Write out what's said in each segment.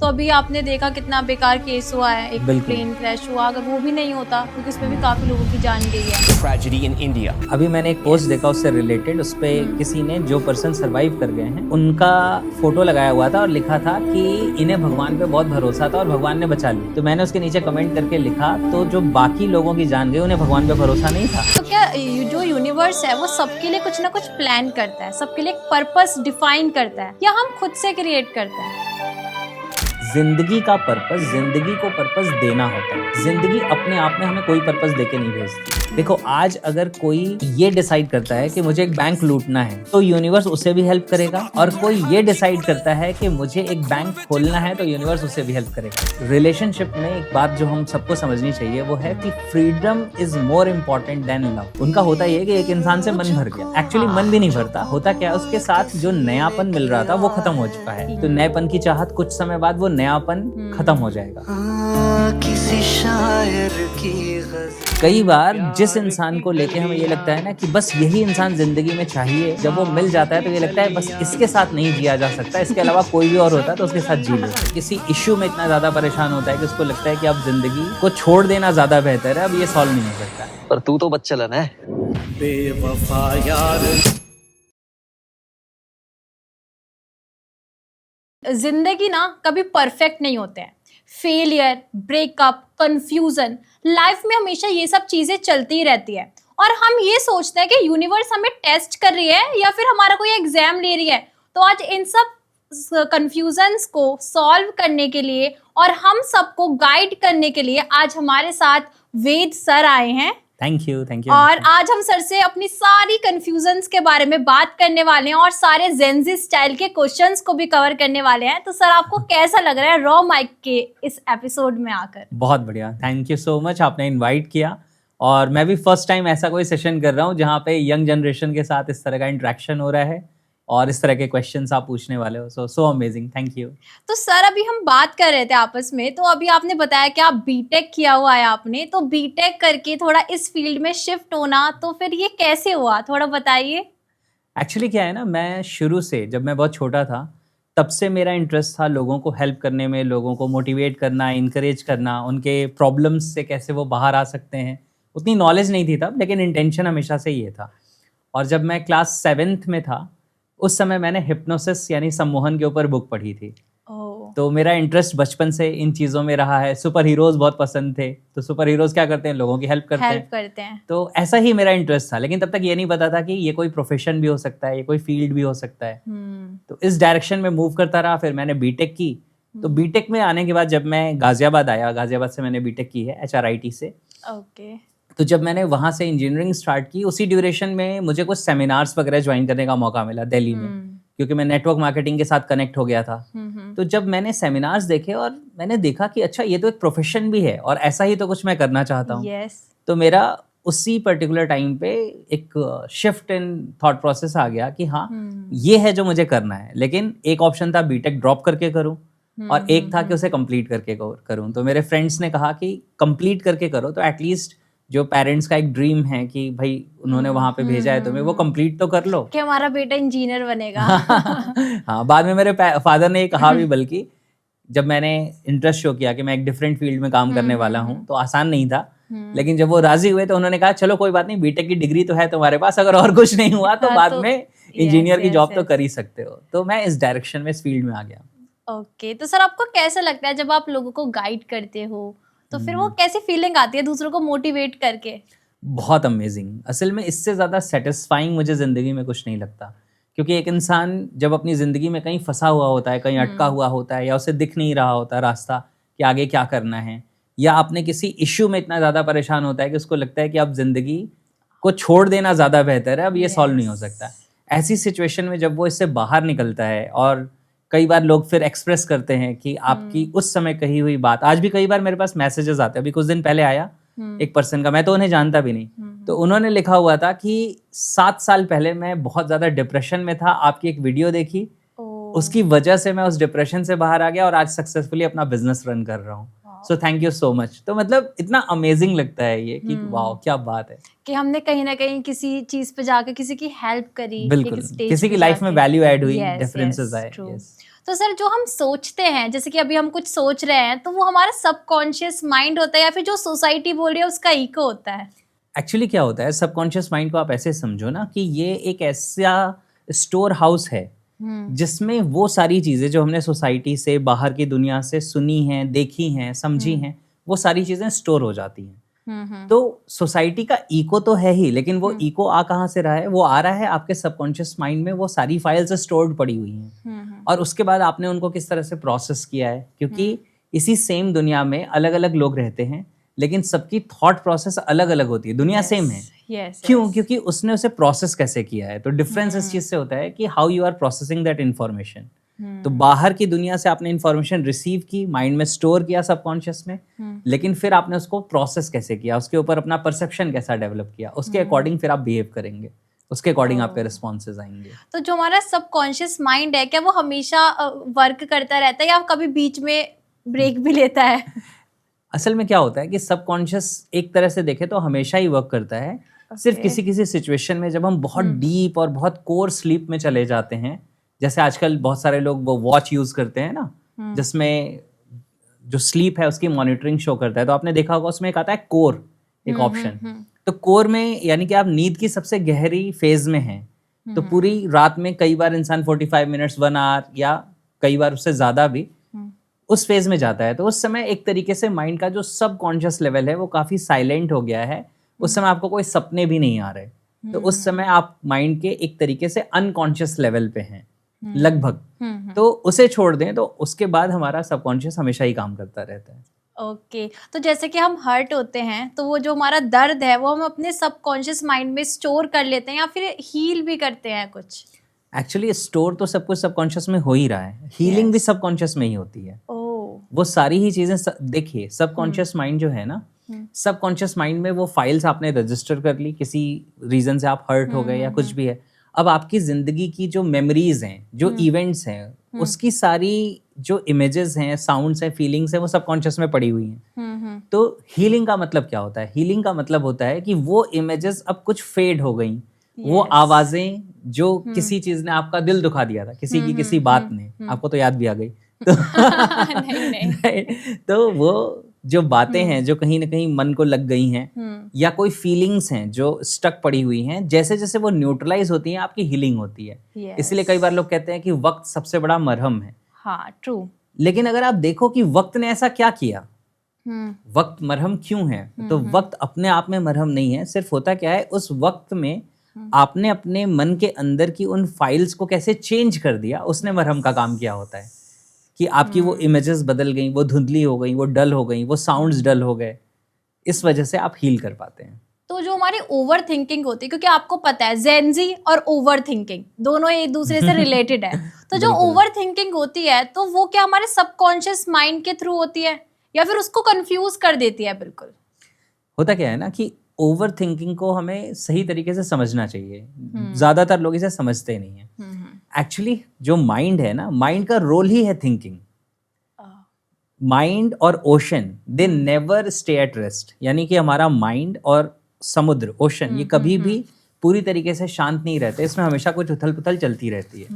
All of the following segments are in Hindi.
तो अभी आपने देखा कितना बेकार केस हुआ है, एक बिल्कुल। प्लेन क्रैश हुआ, अगर वो भी नहीं होता क्योंकि उसमें भी काफी लोगों की जान गई है। Tragedy in India. अभी मैंने एक पोस्ट देखा उससे रिलेटेड, उस पे किसी ने जो पर्सन सरवाइव कर गए हैं उनका फोटो लगाया हुआ था और लिखा था कि इन्हें भगवान पे बहुत भरोसा था और भगवान ने बचा ली। तो मैंने उसके नीचे कमेंट करके लिखा, तो जो बाकी लोगों की जान गई उन्हें भगवान पे भरोसा नहीं था। तो क्या जो यूनिवर्स है वो सबके लिए कुछ ना कुछ प्लान करता है, सबके लिए एक पर्पस डिफाइन करता है, या हम खुद से क्रिएट करते हैं? जिंदगी का पर्पस, जिंदगी को पर्पस देना होता है। जिंदगी अपने आप में हमें कोई पर्पस देके नहीं भेजती। देखो, आज अगर कोई ये डिसाइड करता है कि मुझे एक बैंक लूटना है तो यूनिवर्स उसे भी हेल्प करेगा, और कोई ये डिसाइड करता है कि मुझे एक बैंक खोलना है तो यूनिवर्स उसे भी हेल्प करेगा। रिलेशनशिप में एक बात जो हम सबको समझनी चाहिए वो है कि freedom is more important then love. उनका होता ये है कि एक इंसान से मन भर गया, एक्चुअली मन भी नहीं भरता, होता क्या है उसके साथ जो नयापन मिल रहा था वो खत्म हो चुका है। तो नएपन की चाहत कुछ समय बाद वो नयापन खत्म हो जाएगा। किसी शायर की कई बार जिस इंसान को लेके हमें ये लगता है ना कि बस यही इंसान जिंदगी में चाहिए, जब वो मिल जाता है तो ये लगता है बस इसके साथ नहीं जिया जा सकता, इसके अलावा कोई भी और होता तो उसके साथ जी लो। किसी इश्यू में इतना ज्यादा परेशान होता है कि उसको लगता है कि अब जिंदगी को छोड़ देना ज्यादा बेहतर है, अब ये सॉल्व नहीं हो सकता। पर तू तो बच्चलन है। बेवफा यार। जिंदगी ना कभी परफेक्ट नहीं होते हैं। फेलियर, ब्रेकअप, कंफ्यूजन, लाइफ में हमेशा ये सब चीजें चलती ही रहती है, और हम ये सोचते हैं कि यूनिवर्स हमें टेस्ट कर रही है या फिर हमारा कोई एग्जाम ले रही है। तो आज इन सब कंफ्यूजन्स को सॉल्व करने के लिए और हम सबको गाइड करने के लिए आज हमारे साथ वेद सर आए हैं। Thank you, thank you. और आज हम सर से अपनी सारी कंफ्यूजन्स के बारे में बात करने वाले हैं और सारे जेनजी स्टाइल के क्वेश्चंस को भी कवर करने वाले हैं। तो सर, आपको कैसा लग रहा है रॉ माइक के इस एपिसोड में आकर? बहुत बढ़िया, थैंक यू सो मच, आपने इनवाइट किया। और मैं भी फर्स्ट टाइम ऐसा कोई सेशन कर रहा हूँ जहाँ पे यंग जनरेशन के साथ इस तरह का इंटरेक्शन हो रहा है और इस तरह के क्वेश्चंस आप पूछने वाले हो। So amazing, thank you. तो सर, अभी हम बात कर रहे थे आपस में, तो अभी आपने बताया कि आप बीटेक किया हुआ है आपने, तो बीटेक करके थोड़ा इस फील्ड में शिफ्ट होना, तो फिर ये कैसे हुआ, थोड़ा बताइए। एक्चुअली क्या है ना, मैं शुरू से जब मैं बहुत छोटा था तब से मेरा इंटरेस्ट था लोगों को हेल्प करने में, लोगों को मोटिवेट करना, इनकरेज करना, उनके प्रॉब्लम्स से कैसे वो बाहर आ सकते हैं। उतनी नॉलेज नहीं थी तब, लेकिन इंटेंशन हमेशा से ये था। और जब मैं क्लास 7th में था उस समय मैंने हिप्नोसिस यानी सम्मोहन के ऊपर बुक पढ़ी थी। तो मेरा इंटरेस्ट बचपन से इन चीज़ों में रहा है। सुपर हीरोज़ बहुत पसंद थे, तो सुपर हीरोज़ क्या करते हैं, लोगों की हेल्प करते हैं। तो ऐसा ही मेरा इंटरेस्ट था, लेकिन तब तक ये नहीं पता था कि ये कोई प्रोफेशन भी हो सकता है, ये कोई फील्ड भी हो सकता है। तो इस डायरेक्शन में मूव करता रहा। फिर मैंने बीटेक की। तो बीटेक में आने के बाद जब मैं गाजियाबाद आया, गाजियाबाद से मैंने बीटेक की है HRIT से। ओके। तो जब मैंने वहाँ से इंजीनियरिंग स्टार्ट की, उसी ड्यूरेशन में मुझे कुछ सेमिनार्स वगैरह ज्वाइन करने का मौका मिला दिल्ली में, क्योंकि मैं नेटवर्क मार्केटिंग के साथ कनेक्ट हो गया था। तो जब मैंने सेमिनार्स देखे और मैंने देखा कि अच्छा, ये तो एक प्रोफेशन भी है और ऐसा ही तो कुछ मैं करना चाहता हूँ। तो मेरा उसी पर्टिकुलर टाइम पे एक शिफ्ट इन थॉट प्रोसेस आ गया कि हाँ, ये है जो मुझे करना है। लेकिन एक ऑप्शन था बीटेक ड्रॉप करके करूँ, और एक था कि उसे कंप्लीट करके करूँ। तो मेरे फ्रेंड्स ने कहा कि कंप्लीट करके करो, तो एटलीस्ट जो पेरेंट्स का एक ड्रीम है कि भाई उन्होंने वहां पे भेजा है तुम्हें, वो कंप्लीट तो कर लो कि हमारा बेटा इंजीनियर बनेगा। हाँ, बाद में मेरे फादर ने ये कहा भी, बल्कि जब मैंने इंटरेस्ट शो किया कि मैं एक डिफरेंट फील्ड में काम करने वाला हूँ, तो आसान नहीं था। लेकिन जब वो राजी हुए तो उन्होंने कहा चलो कोई बात नहीं, बीटेक की डिग्री तो है तुम्हारे पास, अगर और कुछ नहीं हुआ तो बाद में इंजीनियर की जॉब तो कर ही सकते हो। तो मैं इस डायरेक्शन में, इस फील्ड में आ गया। ओके। तो सर, आपको कैसा लगता है जब आप लोगों को गाइड करते हो, तो फिर वो कैसी फीलिंग आती है दूसरों को मोटिवेट करके? बहुत अमेजिंग। असल में इससे ज़्यादा सेटिस्फाइंग मुझे ज़िंदगी में कुछ नहीं लगता, क्योंकि एक इंसान जब अपनी ज़िंदगी में कहीं फंसा हुआ होता है, कहीं अटका हुआ होता है, या उसे दिख नहीं रहा होता रास्ता कि आगे क्या करना है, या अपने किसी इश्यू में इतना ज़्यादा परेशान होता है कि उसको लगता है कि अब ज़िंदगी को छोड़ देना ज़्यादा बेहतर है, अब ये सॉल्व नहीं हो सकता। ऐसी सिचुएशन में जब वो इससे बाहर निकलता है, और कई बार लोग फिर एक्सप्रेस करते हैं कि आपकी उस समय कही हुई बात, आज भी कई बार मेरे पास मैसेजेस आते हैं। अभी कुछ दिन पहले आया एक पर्सन का, मैं तो उन्हें जानता भी नहीं, तो उन्होंने लिखा हुआ था कि 7 साल पहले मैं बहुत ज़्यादा डिप्रेशन में था, आपकी एक वीडियो देखी, उसकी वजह से मैं उस डिप्रेशन से बाहर आ गया और आज सक्सेसफुली अपना बिजनेस रन कर रहा हूँ। So thank you so much. तो मतलब इतना अमेजिंग लगता है ये कि वाह, क्या बात है कि हमने कहीं ना कहीं किसी चीज पे जाकर किसी की हेल्प करी, बिल्कुल, किसी की लाइफ में वैल्यू ऐड हुई, डिफरेंसेस आए। तो तो सर जो हम सोचते हैं, जैसे कि अभी हम कुछ सोच रहे हैं, तो वो हमारा सबकॉन्शियस माइंड होता है या फिर जो सोसाइटी बोल रही है उसका इको होता है? एक्चुअली क्या होता है, सबकॉन्शियस माइंड को आप ऐसे समझो ना कि ये एक ऐसा स्टोर हाउस है जिसमें वो सारी चीज़ें जो हमने सोसाइटी से, बाहर की दुनिया से सुनी हैं, देखी हैं, समझी हैं, वो सारी चीज़ें स्टोर हो जाती हैं। तो सोसाइटी का इको तो है ही, लेकिन वो इको आ कहाँ से रहा है? वो आ रहा है आपके सबकॉन्शियस माइंड में, वो सारी फाइल्स स्टोर्ड पड़ी हुई हैं और उसके बाद आपने उनको किस तरह से प्रोसेस किया है, क्योंकि इसी सेम दुनिया में अलग अलग लोग रहते हैं, लेकिन सबकी थॉट प्रोसेस अलग अलग होती है। दुनिया सेम है, यस क्यों? क्योंकि उसने उसे प्रोसेस कैसे किया है। तो डिफरेंस इस चीज से होता है कि how you are processing that information. तो बाहर की दुनिया से आपने इन्फॉर्मेशन रिसीव की, माइंड में स्टोर किया सबकॉन्शियस में, लेकिन फिर आपने उसको प्रोसेस कैसे किया, उसके ऊपर अपना परसेप्शन कैसा डेवलप किया, उसके अकॉर्डिंग फिर आप बिहेव करेंगे, उसके अकॉर्डिंग आपके रिस्पॉन्सेज आएंगे। तो जो हमारा सबकॉन्शियस माइंड है, क्या वो हमेशा वर्क करता रहता है या कभी बीच में ब्रेक भी लेता है? असल में क्या होता है कि सबकॉन्शियस एक तरह से देखे तो हमेशा ही वर्क करता है। सिर्फ किसी किसी सिचुएशन में जब हम बहुत डीप और बहुत कोर स्लीप में चले जाते हैं, जैसे आजकल बहुत सारे लोग वो वॉच यूज करते हैं ना, जिसमें जो स्लीप है उसकी मॉनिटरिंग शो करता है, तो आपने देखा होगा उसमें एक आता है कोर, एक ऑप्शन। तो कोर में यानी कि आप नींद की सबसे गहरी फेज में हैं, तो पूरी रात में कई बार इंसान 45 मिनट्स 1 आवर या कई बार उससे ज्यादा भी उस फेज में जाता है। तो उस समय एक तरीके से माइंड का जो सबकॉन्शियस लेवल है वो काफी साइलेंट हो गया है। उस समय आपको कोई सपने भी नहीं आ रहे, तो उस समय आप माइंड के एक तरीके से अनकॉन्शियस लेवल पे हैं लगभग। तो उसे छोड़ दें तो उसके बाद हमारा सबकॉन्शियस हमेशा ही काम करता रहता है। ओके तो जैसे कि हम हर्ट होते हैं तो वो जो हमारा दर्द है वो हम अपने सबकॉन्शियस माइंड में स्टोर कर लेते हैं या फिर हील भी करते हैं कुछ? एक्चुअली स्टोर तो सब कुछ सबकॉन्शियस में हो ही रहा है, हीलिंग भी सबकॉन्शियस में ही होती है। वो सारी ही चीजें देखिए, सबकॉन्शियस माइंड जो है ना, सबकॉन्शियस माइंड में वो फाइल्स आपने रजिस्टर कर ली, किसी रीजन से आप हर्ट हो गए या कुछ भी है। अब आपकी जिंदगी की जो मेमोरीज हैं, जो इवेंट्स हैं, उसकी सारी जो इमेजेस हैं, साउंड्स हैं, फीलिंग्स हैं, वो सबकॉन्शियस में पड़ी हुई हैं। तो हीलिंग का मतलब क्या होता है? हीलिंग का मतलब होता है कि वो इमेजेस अब कुछ फेड हो गई, वो आवाजें जो किसी चीज ने आपका दिल दुखा दिया था, किसी की किसी बात ने, आपको तो याद भी आ गई तो नहीं। तो वो जो बातें हैं जो कहीं ना कहीं मन को लग गई हैं, या कोई फीलिंग्स हैं जो स्टक पड़ी हुई हैं, जैसे जैसे वो न्यूट्रलाइज होती हैं आपकी हीलिंग होती है। इसलिए कई बार लोग कहते हैं कि वक्त सबसे बड़ा मरहम है। हाँ ट्रू। लेकिन अगर आप देखो कि वक्त ने ऐसा क्या किया, वक्त मरहम क्यों है, तो वक्त अपने आप में मरहम नहीं है। सिर्फ होता क्या है, उस वक्त में आपने अपने मन के अंदर की उन फाइल्स को कैसे चेंज कर दिया, उसने मरहम का काम किया होता है। कि आपकी वो इमेजेस बदल गई, वो धुंधली हो गई, वो डल हो गई, वो साउंड्स डल हो गए, इस वजह से आप हील कर पाते हैं। तो जो हमारी ओवर थिंकिंग होती है, क्योंकि आपको पता है जेनजी और ओवर थिंकिंग दोनों एक दूसरे से रिलेटेड है, तो जो ओवर थिंकिंग होती है तो वो क्या हमारे सबकॉन्शियस माइंड के थ्रू होती है या फिर उसको कंफ्यूज कर देती है? बिल्कुल होता क्या है ना कि ओवर थिंकिंग को हमें सही तरीके से समझना चाहिए। ज्यादातर लोग इसे समझते नहीं है। एक्चुअली जो माइंड है ना, माइंड का रोल ही है थिंकिंग। माइंड और ocean they never stay at rest, यानी कि हमारा माइंड और समुद्र, ओशन, ये कभी भी पूरी तरीके से शांत नहीं रहते, इसमें हमेशा कुछ उथल पुथल चलती रहती है।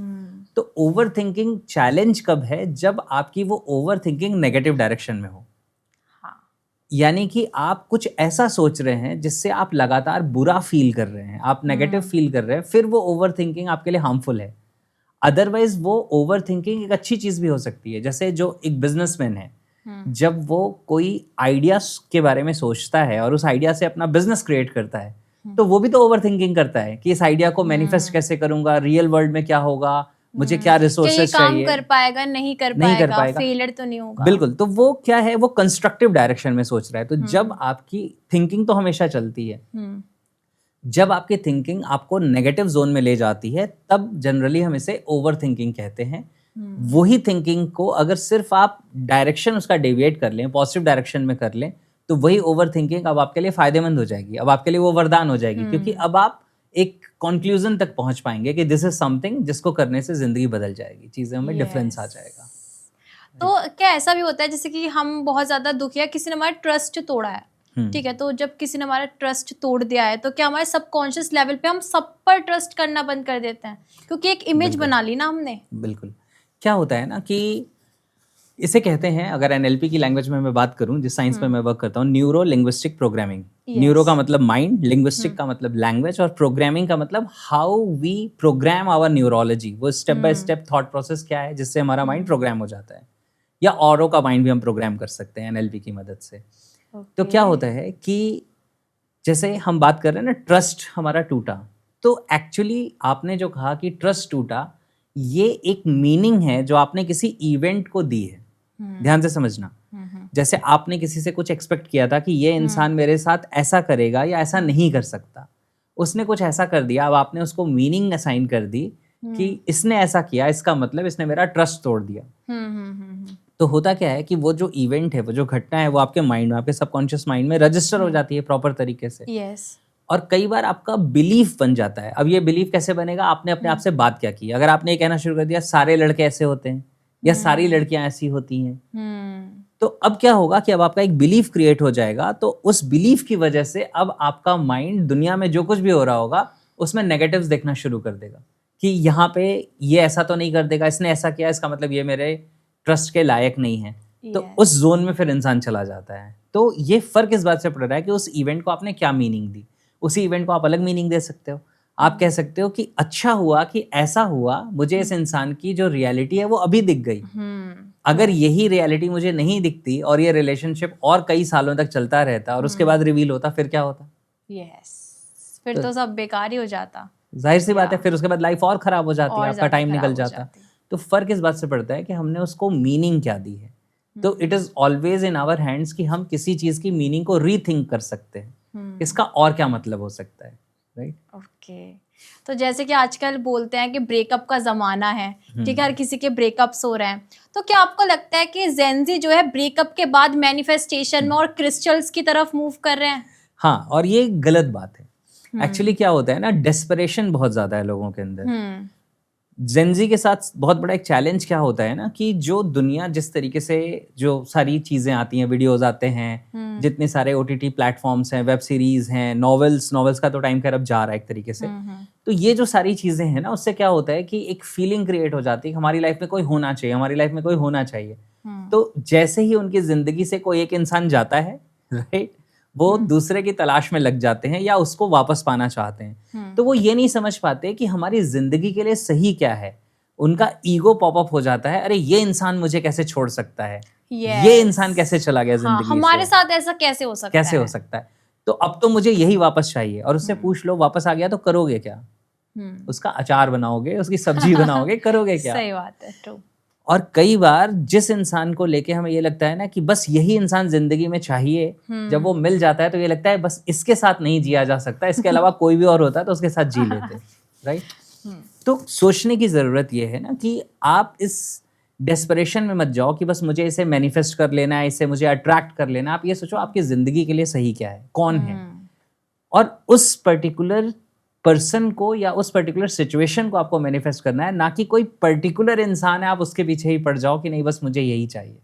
तो ओवर थिंकिंग चैलेंज कब है? जब आपकी वो ओवर थिंकिंग नेगेटिव डायरेक्शन में हो। यानी कि आप कुछ ऐसा सोच रहे हैं जिससे आप लगातार बुरा फील कर रहे हैं, आप नेगेटिव फील कर रहे हैं, फिर वो ओवर थिंकिंग आपके लिए हार्मफुल है। अदरवाइज वो ओवर थिंकिंग एक अच्छी चीज भी हो सकती है। जैसे जो एक बिजनेसमैन है, जब वो कोई आइडिया के बारे में सोचता है और उस आइडिया से अपना बिजनेस क्रिएट करता है, तो वो भी तो ओवर थिंकिंग करता है कि इस आइडिया को मैनिफेस्ट कैसे करूंगा, रियल वर्ल्ड में क्या होगा, मुझे क्या रिसोर्सेज चाहिए, कर पाएगा नहीं कर पाएगा, फेलियर तो नहीं होगा। बिल्कुल। तो वो क्या है, वो कंस्ट्रक्टिव डायरेक्शन में सोच रहा है। तो जब आपकी थिंकिंग तो हमेशा चलती है, जब आपकी थिंकिंग आपको नेगेटिव जोन में ले जाती है, तब जनरली हम इसे ओवर थिंकिंग कहते हैं। वही थिंकिंग को अगर सिर्फ आप डायरेक्शन उसका डेविएट कर लें, पॉजिटिव डायरेक्शन में कर लें, तो वही ओवर थिंकिंग अब आपके लिए फायदेमंद हो जाएगी, अब आपके लिए वो वरदान हो जाएगी। क्योंकि अब आप एक कंक्लूजन तक पहुंच पाएंगे कि दिस इज समथिंग जिसको करने से जिंदगी बदल जाएगी, चीजें में डिफरेंस आ जाएगा। तो क्या ऐसा भी होता है जैसे कि हम बहुत ज्यादा दुखी है, किसी ने हमारा ट्रस्ट तोड़ा है, ठीक है, तो जब किसी ने हमारा ट्रस्ट तोड़ दिया है तो क्या हमारे सबकॉन्शियस लेवल पे हम सब पर ट्रस्ट करना बंद कर देते हैं क्योंकि एक इमेज बना ली ना हमने? बिल्कुल। क्या होता है ना कि इसे कहते हैं, अगर एनएलपी की लैंग्वेज में मैं बात करूं, जिस साइंस में मैं वर्क करता हूं, न्यूरो लिंग्विस्टिक प्रोग्रामिंग। न्यूरो का मतलब माइंड, लिंग्विस्टिक का मतलब लैंग्वेज, और प्रोग्रामिंग का मतलब how we program our neurology. वो step by step thought process क्या है जिससे हमारा माइंड प्रोग्राम हो जाता है, या औरों का माइंड भी हम प्रोग्राम कर सकते हैं एनएलपी की मदद से। तो क्या होता है कि जैसे हम बात कर रहे हैं ना, ट्रस्ट हमारा टूटा, तो एक्चुअली आपने जो कहा कि ट्रस्ट टूटा, ये एक मीनिंग है जो आपने किसी इवेंट को दी है। ध्यान से समझना। जैसे आपने किसी से कुछ एक्सपेक्ट किया था कि ये इंसान मेरे साथ ऐसा करेगा या ऐसा नहीं कर सकता, उसने कुछ ऐसा कर दिया, अब आपने उसको मीनिंग असाइन कर दी कि इसने ऐसा किया, इसका मतलब इसने मेरा ट्रस्ट तोड़ दिया। तो होता क्या है कि वो जो इवेंट है, वो जो घटना है, वो आपके माइंड में, आपके सबकॉन्शियस माइंड में रजिस्टर हो जाती है प्रॉपर तरीके से। यस। और कई बार आपका बिलीफ बन जाता है। अब ये बिलीफ कैसे बनेगा? आपने अपने आप से बात क्या की। अगर आपने ये कहना शुरू कर दिया सारे लड़के ऐसे होते हैं या सारी लड़कियां ऐसी होती हैं, तो अब क्या होगा कि अब आपका एक बिलीफ क्रिएट हो जाएगा। तो उस बिलीफ की वजह से अब आपका माइंड दुनिया में जो कुछ भी हो रहा होगा उसमें नेगेटिव्स देखना शुरू कर देगा कि यहाँ पे ये ऐसा तो नहीं कर देगा, इसने ऐसा किया, इसका मतलब ये मेरे ट्रस्ट के लायक नहीं है। तो उस जोन में फिर इंसान चला जाता है। तो ये फर्क इस बात से पड़ रहा है कि उस इवेंट को आपने क्या मीनिंग दी। उसी इवेंट को आप अलग मीनिंग दे सकते हो। आप कह सकते हो कि अच्छा हुआ कि ऐसा हुआ, मुझे इस इंसान की जो रियलिटी है वो अभी दिख गई। अगर यही रियलिटी मुझे नहीं दिखती और ये रिलेशनशिप और कई सालों तक चलता रहता और उसके बाद रिवील होता, फिर क्या होता? यस, फिर तो सब बेकार ही हो जाता। जाहिर सी बात है, फिर उसके बाद लाइफ और खराब हो जाती है, आपका टाइम निकल खराब हो जाता। जाती। तो फर्क इस बात से पड़ता है कि हमने उसको मीनिंग क्या दी है। तो it is always in our hands कि हम किसी चीज की मीनिंग को रीथिंक कर सकते हैं, इसका और क्या मतलब हो सकता है, राइट? ओके। तो जैसे कि आजकल बोलते हैं कि ब्रेकअप का जमाना है, ठीक है, हर किसी के ब्रेकअप्स हो रहे हैं, तो क्या आपको लगता है कि जेनजी जो है ब्रेकअप के बाद मैनिफेस्टेशन में और क्रिस्टल्स की तरफ मूव कर रहे हैं? हाँ, और ये गलत बात है। एक्चुअली क्या होता है ना, डेस्परेशन बहुत ज्यादा है लोगों के अंदर। जेनजी के साथ बहुत बड़ा एक चैलेंज क्या होता है ना कि जो दुनिया जिस तरीके से जो सारी चीजें आती हैं, वीडियोस आते हैं, जितने सारे ओटीटी प्लेटफॉर्म्स हैं, वेब सीरीज हैं, नॉवेल्स का तो टाइम खैर अब जा रहा है एक तरीके से। तो ये जो सारी चीजें हैं ना, उससे क्या होता है कि एक फीलिंग क्रिएट हो जाती है कि हमारी लाइफ में कोई होना चाहिए, हमारी लाइफ में कोई होना चाहिए। तो जैसे ही उनकी जिंदगी से कोई एक इंसान जाता है, राइट, वो दूसरे की तलाश में लग जाते हैं या उसको वापस पाना चाहते हैं। तो वो ये नहीं समझ पाते कि हमारी जिंदगी के लिए सही क्या है। उनका ईगो पॉपअप हो जाता है, अरे ये इंसान मुझे कैसे छोड़ सकता है, ये इंसान कैसे चला गया जिंदगी से, हमारे साथ ऐसा कैसे हो सकता है, कैसे हो सकता है। तो अब तो मुझे यही वापस चाहिए। और उससे पूछ लो वापस आ गया तो करोगे क्या? उसका अचार बनाओगे, उसकी सब्जी बनाओगे, करोगे क्या? सही बात है, ट्रू। और कई बार जिस इंसान को लेके हमें ये लगता है ना कि बस यही इंसान जिंदगी में चाहिए, जब वो मिल जाता है तो ये लगता है बस इसके साथ नहीं जिया जा सकता, इसके अलावा कोई भी और होता तो उसके साथ जी लेते, राइट? तो सोचने की जरूरत ये है ना कि आप इस डेस्परेशन में मत जाओ कि बस मुझे इसे मैनिफेस्ट कर लेना है, इसे मुझे अट्रैक्ट कर लेना है। आप ये सोचो आपकी जिंदगी के लिए सही क्या है, कौन है, और उस पर्टिकुलर पर्सन को या उस पर्टिकुलर सिचुएशन को आपको मैनिफेस्ट करना है, ना कि कोई पर्टिकुलर इंसान है आप उसके पीछे ही पड़ जाओ कि नहीं बस मुझे यही चाहिए,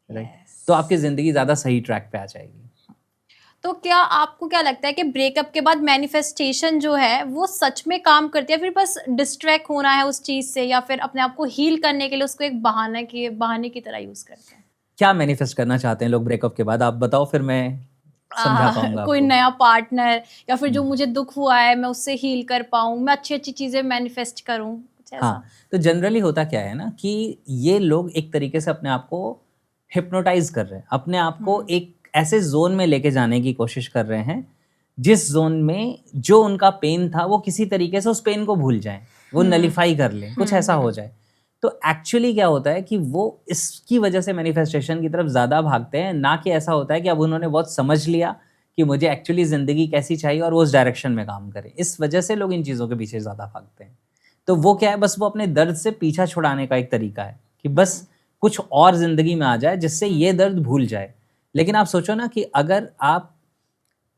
राइट? तो आपकी जिंदगी ज्यादा सही ट्रैक पे आ जाएगी। तो क्या आपको क्या लगता है कि ब्रेकअप के बाद मैनिफेस्टेशन जो है वो सच में काम करती है, फिर बस डिस्ट्रैक्ट होना है उस चीज से, या फिर अपने आप को हील करने के लिए उसको एक बहाने की तरह यूज करते हैं? क्या मैनिफेस्ट करना चाहते हैं लोग ब्रेकअप के बाद, आप बताओ, फिर मैं समझा पाऊंगा। कोई नया पार्टनर, या फिर जो मुझे दुख हुआ है मैं उससे हील कर पाऊं, मैं अच्छी अच्छी चीजें मैनिफेस्ट करूं, कुछ ऐसा। हाँ, तो जनरली होता क्या है ना कि ये लोग एक तरीके से अपने आप को हिप्नोटाइज कर रहे हैं, अपने आप को एक ऐसे जोन में लेके जाने की कोशिश कर रहे हैं जिस जोन में जो उनका पेन था वो किसी तरीके से उस पेन को भूल जाएं, वो नलिफाई कर लें, कुछ ऐसा हो जाए। तो एक्चुअली क्या होता है कि वो इसकी वजह से मैनिफेस्टेशन की तरफ ज़्यादा भागते हैं, ना कि ऐसा होता है कि अब उन्होंने बहुत समझ लिया कि मुझे एक्चुअली ज़िंदगी कैसी चाहिए और वो उस डायरेक्शन में काम करें। इस वजह से लोग इन चीज़ों के पीछे ज़्यादा भागते हैं। तो वो क्या है, बस वो अपने दर्द से पीछा छुड़ाने का एक तरीका है कि बस कुछ और ज़िंदगी में आ जाए जिससे ये दर्द भूल जाए। लेकिन आप सोचो ना कि अगर आप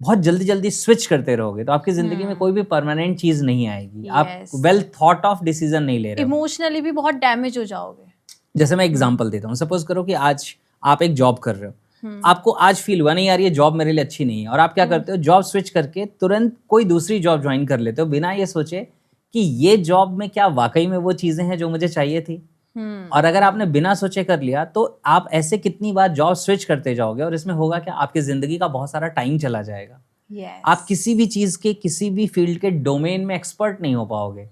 बहुत जल्दी जल्दी स्विच करते रहोगे तो आपकी जिंदगी में कोई भी परमानेंट चीज नहीं आएगी। आप वेल थॉट ऑफ डिसीजन नहीं ले रहे हो, इमोशनली भी बहुत डैमेज हो जाओगे। जैसे मैं एग्जांपल देता हूँ, सपोज करो कि आज आप एक जॉब कर रहे हो, आपको आज फील हुआ नहीं यार ये जॉब मेरे लिए अच्छी नहीं है, और आप क्या करते हो, जॉब स्विच करके तुरंत कोई दूसरी जॉब ज्वाइन कर लेते हो बिना ये सोचे कि ये जॉब में क्या वाकई में वो चीजें हैं जो मुझे चाहिए थी। और अगर आपने बिना सोचे कर लिया तो आप ऐसे कितनी बार जॉब स्विच करते जाओगे और इसमें होगा क्या, आपकी जिंदगी का बहुत सारा टाइम चला जाएगा। यस। आप किसी भी चीज के किसी भी फील्ड के डोमेन में एक्सपर्ट नहीं हो पाओगे।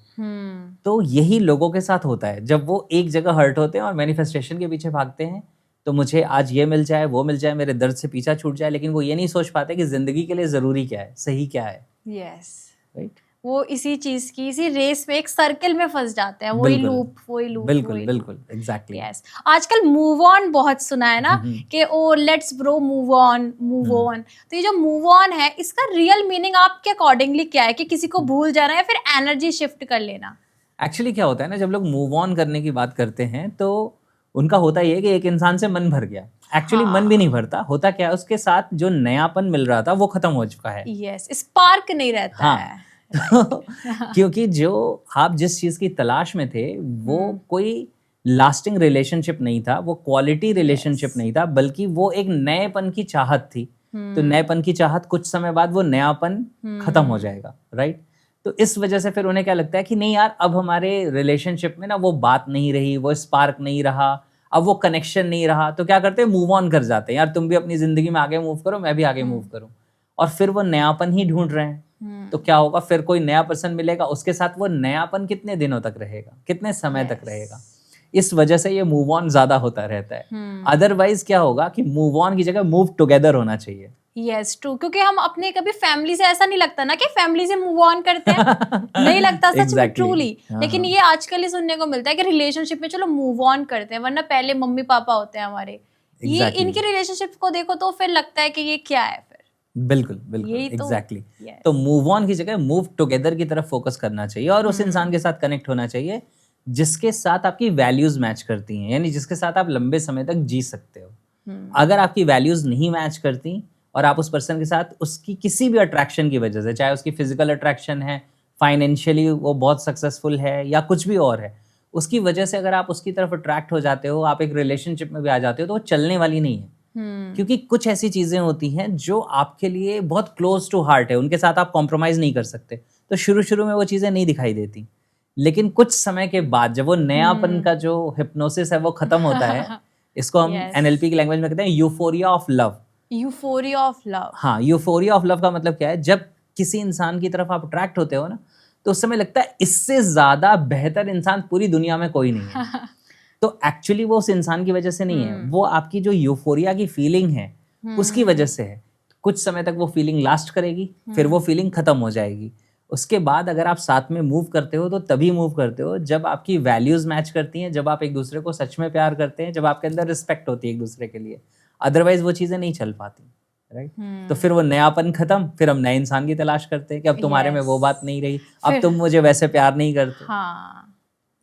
तो यही लोगों के साथ होता है, जब वो एक जगह हर्ट होते हैं और मैनिफेस्टेशन के पीछे भागते हैं, तो मुझे आज ये मिल जाए, वो मिल जाए, मेरे दर्द से पीछा छूट जाए, लेकिन वो ये नहीं सोच पाते कि जिंदगी के लिए जरूरी क्या है, सही क्या है। यस। राइट। वो इसी चीज की, इसी रेस में एक सर्कल में फंस जाते हैं, वही लूप। बिल्कुल एग्जैक्टली। यस। आजकल मूव ऑन बहुत सुना है ना कि ओ लेट्स ब्रो मूव ऑन। तो ये जो मूव ऑन है, इसका रियल मीनिंग आपके अकॉर्डिंगली क्या है? कि किसी को भूल जाना है, फिर एनर्जी शिफ्ट कर लेना? एक्चुअली क्या होता है ना, जब लोग मूव ऑन करने की बात करते हैं तो उनका होता ये है कि एक इंसान से मन भर गया। एक्चुअली मन भी नहीं भरता, होता क्या है, उसके साथ जो नयापन मिल रहा था वो खत्म हो चुका है। यस, स्पार्क नहीं रहता हाँ। है। क्योंकि जो आप जिस चीज की तलाश में थे वो कोई लास्टिंग रिलेशनशिप नहीं था, वो क्वालिटी रिलेशनशिप नहीं था, बल्कि वो एक नएपन की चाहत थी। तो नएपन की चाहत, कुछ समय बाद वो नयापन खत्म हो जाएगा। राइट। तो इस वजह से फिर उन्हें क्या लगता है कि नहीं यार, अब हमारे रिलेशनशिप में ना वो बात नहीं रही, वो स्पार्क नहीं रहा, अब वो कनेक्शन नहीं रहा। तो क्या करते हैं, मूव ऑन कर जाते हैं, यार तुम भी अपनी जिंदगी में आगे मूव करो, मैं भी आगे मूव करूं। और फिर वो नयापन ही ढूंढ रहे हैं। तो क्या होगा, फिर कोई नया पर्सन मिलेगा, उसके साथ वो नयापन कितने दिनों तक रहेगा, कितने समय तक रहेगा। इस वजह से ये मूव ऑन ज्यादा होता रहता है। अदरवाइज क्या होगा कि मूव ऑन की जगह मूव टुगेदर होना चाहिए। Yes, true. क्योंकि हम अपने कभी फैमिली से, ऐसा नहीं लगता ना कि फैमिली से मूव ऑन करते हैं। नहीं लगता सच में, ट्रूली। लेकिन ये आजकल ही सुनने को मिलता है कि रिलेशनशिप में चलो मूव ऑन करते हैं, वरना पहले मम्मी पापा होते हैं हमारे। ये इनके रिलेशनशिप को देखो तो फिर लगता है कि ये क्या है। बिल्कुल एग्जैक्टली। तो मूव ऑन की जगह मूव टुगेदर की तरफ फोकस करना चाहिए और उस इंसान के साथ कनेक्ट होना चाहिए जिसके साथ आपकी वैल्यूज मैच करती हैं, यानी जिसके साथ आप लंबे समय तक जी सकते हो। अगर आपकी वैल्यूज नहीं मैच करती और आप उस पर्सन के साथ उसकी किसी भी अट्रैक्शन की वजह से, चाहे उसकी फिजिकल अट्रैक्शन है, फाइनेंशियली वो बहुत सक्सेसफुल है या कुछ भी और है, उसकी वजह से अगर आप उसकी तरफ अट्रैक्ट हो जाते हो, आप एक रिलेशनशिप में भी आ जाते हो, तो वो चलने वाली नहीं है। क्योंकि कुछ ऐसी चीजें होती हैं जो आपके लिए बहुत क्लोज टू हार्ट है, उनके साथ आप कॉम्प्रोमाइज नहीं कर सकते। तो शुरू में वो चीजें नहीं दिखाई देती, लेकिन कुछ समय के बाद जब वो नयापन का जो हिप्नोसिस है वो खत्म होता है, इसको हम एनएलपी की लैंग्वेज में कहते हैं euphoria of love. Euphoria of love. हाँ, यूफोरिया ऑफ लव का मतलब क्या है, जब किसी इंसान की तरफ आप अट्रैक्ट होते हो ना, तो उस समय लगता है इससे ज्यादा बेहतर इंसान पूरी दुनिया में कोई नहीं है। तो एक्चुअली वो उस इंसान की वजह से नहीं है, वो आपकी जो यूफोरिया की फीलिंग है उसकी वजह से है। कुछ समय तक वो फीलिंग लास्ट करेगी, फिर वो फीलिंग खत्म हो जाएगी। उसके बाद अगर आप साथ में मूव करते हो तो तभी मूव करते हो जब आपकी वैल्यूज मैच करती हैं, जब आप एक दूसरे को सच में प्यार करते हैं, जब आपके अंदर रिस्पेक्ट होती है एक दूसरे के लिए। अदरवाइज वो चीजें नहीं चल पाती। राइट। तो फिर वो नयापन खत्म, फिर हम नए इंसान की तलाश करते हैं कि अब तुम्हारे में वो बात नहीं रही, अब तुम मुझे वैसे प्यार नहीं करते। हाँ,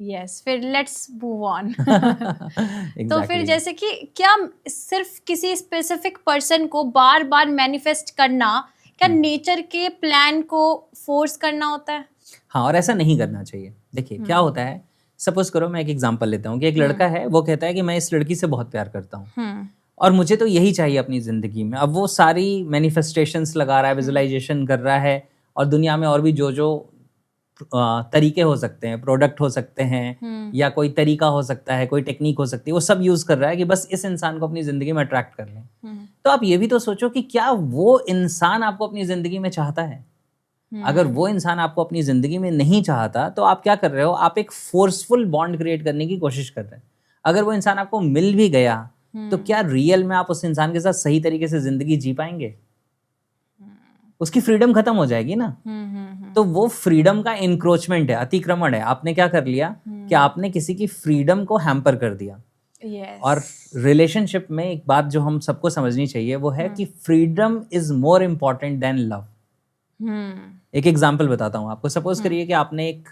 यस, फिर लेट्स मूव ऑन। तो फिर जैसे कि क्या सिर्फ किसी स्पेसिफिक पर्सन को बार बार मैनिफेस्ट करना, क्या नेचर के प्लान को फोर्स करना होता है? हाँ, और ऐसा नहीं करना चाहिए। देखिए क्या होता है, सपोज करो मैं एक एग्जांपल लेता हूँ कि एक लड़का है, वो कहता है कि मैं इस लड़की से बहुत प्यार करता हूँ और मुझे तो यही चाहिए अपनी जिंदगी में। अब वो सारी मैनिफेस्टेशंस लगा रहा है, विजुअलाइजेशन कर रहा है, और दुनिया में और भी जो जो तरीके हो सकते हैं, प्रोडक्ट हो सकते हैं, या कोई तरीका हो सकता है, कोई टेक्निक हो सकती है, वो सब यूज कर रहा है कि बस इस इंसान को अपनी जिंदगी में अट्रैक्ट कर लें। तो आप ये भी तो सोचो कि क्या वो इंसान आपको अपनी जिंदगी में चाहता है? अगर वो इंसान आपको अपनी जिंदगी में नहीं चाहता तो आप क्या कर रहे हो, आप एक फोर्सफुल बॉन्ड क्रिएट करने की कोशिश कर रहे हैं। अगर वो इंसान आपको मिल भी गया तो क्या रियल में आप उस इंसान के साथ सही तरीके से जिंदगी जी पाएंगे? उसकी फ्रीडम खत्म हो जाएगी ना। तो वो फ्रीडम का इंक्रोचमेंट है, अतिक्रमण है। आपने क्या कर लिया कि आपने किसी की फ्रीडम को हैम्पर कर दिया। और रिलेशनशिप में एक बात जो हम सबको समझनी चाहिए वो है कि freedom is more important then love. एक एग्जांपल बताता हूँ आपको। सपोज करिए कि आपने एक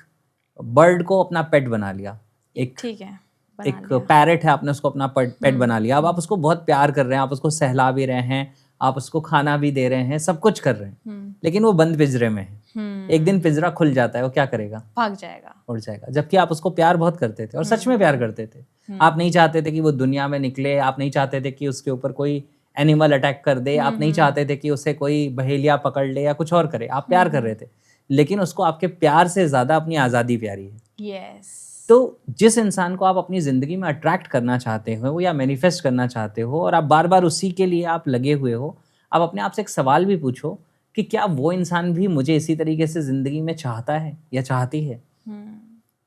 बर्ड को अपना पेट बना लिया, ठीक है, एक पैरेट है, आपने उसको अपना पेट बना लिया। अब आप उसको बहुत प्यार कर रहे हैं, आप उसको सहला भी रहे हैं, आप उसको खाना भी दे रहे हैं, सब कुछ कर रहे हैं, लेकिन वो बंद पिंजरे में है। एक दिन पिंजरा खुल जाता है, वो क्या करेगा? भाग जाएगा, उड़ जाएगा। जबकि आप उसको प्यार बहुत करते थे और सच में प्यार करते थे। आप नहीं चाहते थे कि वो दुनिया में निकले, आप नहीं चाहते थे कि उसके ऊपर कोई एनिमल अटैक कर दे, आप नहीं चाहते थे कि उसे कोई बहेलिया पकड़ ले या कुछ और करे। आप प्यार कर रहे थे, लेकिन उसको आपके प्यार से ज्यादा अपनी आजादी प्यारी है। यस। तो जिस इंसान को आप अपनी ज़िंदगी में अट्रैक्ट करना चाहते हो या मैनिफेस्ट करना चाहते हो और आप बार बार उसी के लिए आप लगे हुए हो, आप अपने आप से एक सवाल भी पूछो कि क्या वो इंसान भी मुझे इसी तरीके से ज़िंदगी में चाहता है या चाहती है,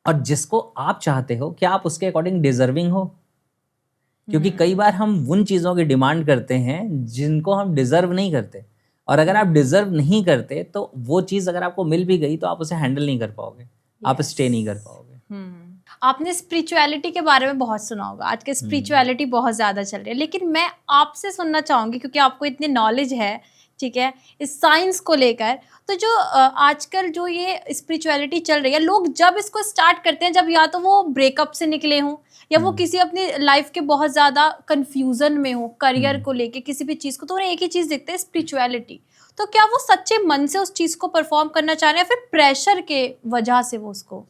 और जिसको आप चाहते हो क्या आप उसके अकॉर्डिंग डिजर्विंग हो। क्योंकि कई बार हम उन चीज़ों की डिमांड करते हैं जिनको हम डिजर्व नहीं करते, और अगर आप डिजर्व नहीं करते तो वो चीज़ अगर आपको मिल भी गई तो आप उसे हैंडल नहीं कर पाओगे, आप स्टे नहीं कर पाओगे। आपने स्पिरिचुअलिटी के बारे में बहुत सुना होगा, आज के स्पिरिचुअलिटी बहुत ज़्यादा चल रही है, लेकिन मैं आपसे सुनना चाहूँगी क्योंकि आपको इतनी नॉलेज है, ठीक है, इस साइंस को लेकर। तो जो आजकल जो ये स्पिरिचुअलिटी चल रही है, लोग जब इसको स्टार्ट करते हैं, जब या तो वो ब्रेकअप से निकले हों या वो किसी अपनी लाइफ के बहुत ज़्यादा कंफ्यूजन में हो, करियर को लेके किसी भी चीज़ को, तो उन्हें एक ही चीज़ दिखते हैं, स्पिरिचुअलिटी। तो क्या वो सच्चे मन से उस चीज़ को परफॉर्म करना चाह रहे हैं या फिर प्रेशर के वजह से वो उसको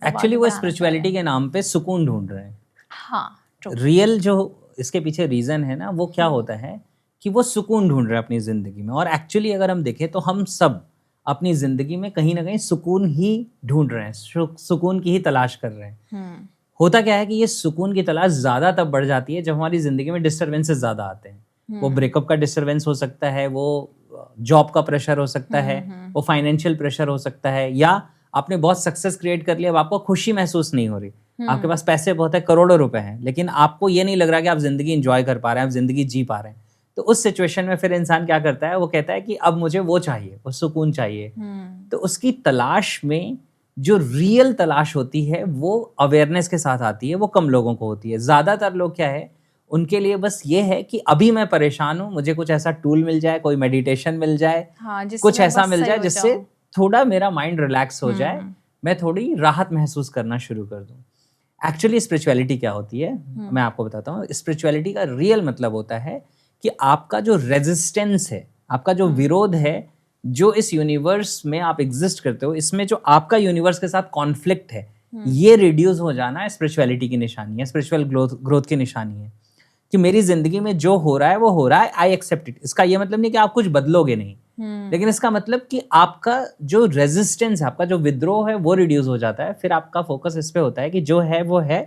एक्चुअली वो स्पिरिचुअलिटी के नाम पे सुकून ढूंढ रहे हैं। हाँ, रियल जो इसके पीछे रीज़न है ना, वो क्या होता है कि वो सुकून ढूंढ रहे हैं अपनी ज़िंदगी में। और एक्चुअली अगर हम देखें तो हम सब अपनी ज़िंदगी में कहीं ना कहीं सुकून ही ढूंढ रहे हैं, सुकून की ही तलाश कर रहे हैं। होता क्या है कि ये सुकून की तलाश ज़्यादा तब बढ़ जाती है जब हमारी ज़िंदगी में डिस्टर्बेंसेस ज़्यादा आते हैं। वो ब्रेकअप का डिस्टर्बेंस हो सकता है, वो जॉब का प्रेशर हो सकता है, वो फाइनेंशियल प्रेशर हो सकता है, या आपने बहुत सक्सेस क्रिएट कर लिया, अब आपको खुशी महसूस नहीं हो रही, आपके पास पैसे बहुत है, करोड़ों रुपए हैं, लेकिन आपको ये नहीं लग रहा कि आप जिंदगी एंजॉय कर पा रहे हैं, आप जिंदगी जी पा रहे हैं। तो उस सिचुएशन में फिर इंसान क्या करता है, वो कहता है कि अब मुझे वो चाहिए, वो सुकून चाहिए। तो उसकी तलाश में जो रियल तलाश होती है वो अवेयरनेस के साथ आती है, वो कम लोगों को होती है। ज़्यादातर लोग क्या है, उनके लिए बस ये है कि अभी मैं परेशान हूँ, मुझे कुछ ऐसा टूल मिल जाए, कोई मेडिटेशन मिल जाए, हाँ, कुछ ऐसा मिल जाए जिससे थोड़ा मेरा माइंड रिलैक्स हो जाए, मैं थोड़ी राहत महसूस करना शुरू कर दूँ। एक्चुअली स्पिरिचुअलिटी क्या होती है, मैं आपको बताता हूँ। स्पिरिचुअलिटी का रियल मतलब होता है कि आपका जो रेजिस्टेंस है, आपका जो विरोध है, जो इस यूनिवर्स में आप एग्जिस्ट करते हो, इसमें जो आपका यूनिवर्स के साथ कॉन्फ्लिक्ट है, ये रिड्यूस हो जाना स्पिरिचुअलिटी की निशानी है, स्पिरिचुअल ग्रोथ की निशानी है। कि मेरी जिंदगी में जो हो रहा है वो हो रहा है, आई एक्सेप्ट इट। इसका ये मतलब नहीं कि आप कुछ बदलोगे नहीं, लेकिन इसका मतलब कि आपका जो रेजिस्टेंस है, आपका जो विद्रोह है, वो रिड्यूस हो जाता है। फिर आपका फोकस इस पे होता है कि जो है वो है,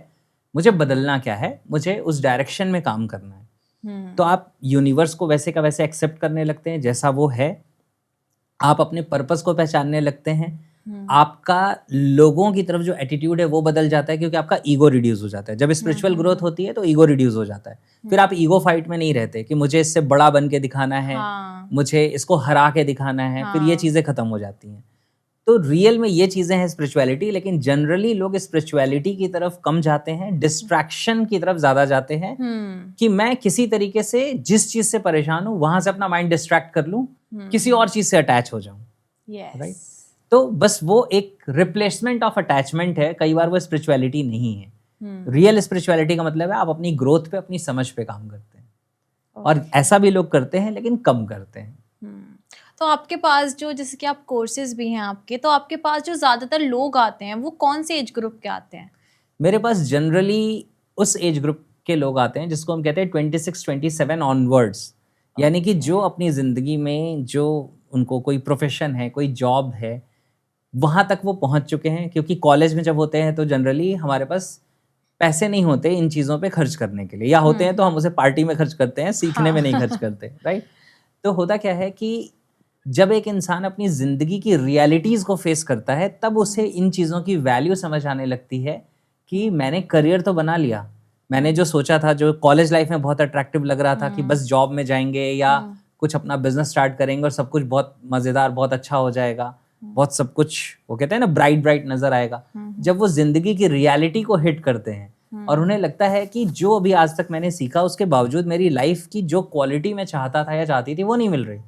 मुझे बदलना क्या है, मुझे उस डायरेक्शन में काम करना है। तो आप यूनिवर्स को वैसे का वैसे एक्सेप्ट करने लगते हैं जैसा वो है, आप अपने पर्पस को पहचानने लगते हैं, आपका लोगों की तरफ जो एटीट्यूड है वो बदल जाता है, क्योंकि आपका ईगो रिड्यूस हो जाता है। जब स्पिरिचुअल ग्रोथ होती है तो ईगो रिड्यूस हो जाता है। फिर आप ईगो फाइट में नहीं रहते कि मुझे इससे बड़ा बन के दिखाना है, मुझे इसको हरा के दिखाना है, फिर ये चीज़ें खत्म हो जाती हैं। तो रियल में ये चीज़ें हैं स्पिरिचुअलिटी, लेकिन जनरली लोग स्पिरिचुअलिटी की तरफ कम जाते हैं, डिस्ट्रैक्शन की तरफ ज़्यादा जाते हैं कि मैं किसी तरीके से जिस चीज़ से परेशान हूँ वहाँ से अपना माइंड डिस्ट्रैक्ट कर लूँ, किसी और चीज़ से अटैच हो जाऊँ। राइट? तो बस वो एक रिप्लेसमेंट ऑफ अटैचमेंट है, कई बार वो स्पिरिचुअलिटी नहीं है। रियल स्पिरिचुअलिटी का मतलब है आप अपनी ग्रोथ पे, अपनी समझ पे काम करते हैं। और ऐसा भी लोग करते हैं लेकिन कम करते हैं। तो आपके पास जो, जैसे कि आप कोर्सेज भी हैं आपके, तो आपके पास जो ज़्यादातर लोग आते हैं वो कौन से एज ग्रुप के आते हैं? मेरे पास जनरली उस एज ग्रुप के लोग आते हैं जिसको हम कहते हैं 26-27 ऑनवर्ड्स, यानी कि जो अपनी ज़िंदगी में जो उनको कोई प्रोफेशन है, कोई जॉब है, वहाँ तक वो पहुँच चुके हैं। क्योंकि कॉलेज में जब होते हैं तो जनरली हमारे पास पैसे नहीं होते इन चीज़ों पे खर्च करने के लिए, या होते हैं तो हम उसे पार्टी में खर्च करते हैं, सीखने में नहीं खर्च करते। राइट? तो होता क्या है कि जब एक इंसान अपनी ज़िंदगी की रियलिटीज़ को फेस करता है, तब उसे इन चीज़ों की वैल्यू समझ आने लगती है कि मैंने करियर तो बना लिया, मैंने जो सोचा था, जो कॉलेज लाइफ में बहुत अट्रैक्टिव लग रहा था कि बस जॉब में जाएंगे या कुछ अपना बिजनेस स्टार्ट करेंगे और सब कुछ बहुत मज़ेदार, बहुत अच्छा हो जाएगा, बहुत सब कुछ, वो कहते हैं ना, ब्राइट ब्राइट नज़र आएगा। जब वो ज़िंदगी की रियलिटी को हिट करते हैं और उन्हें लगता है कि जो अभी आज तक मैंने सीखा उसके बावजूद मेरी लाइफ की जो क्वालिटी मैं चाहता था या चाहती थी वो नहीं मिल रही,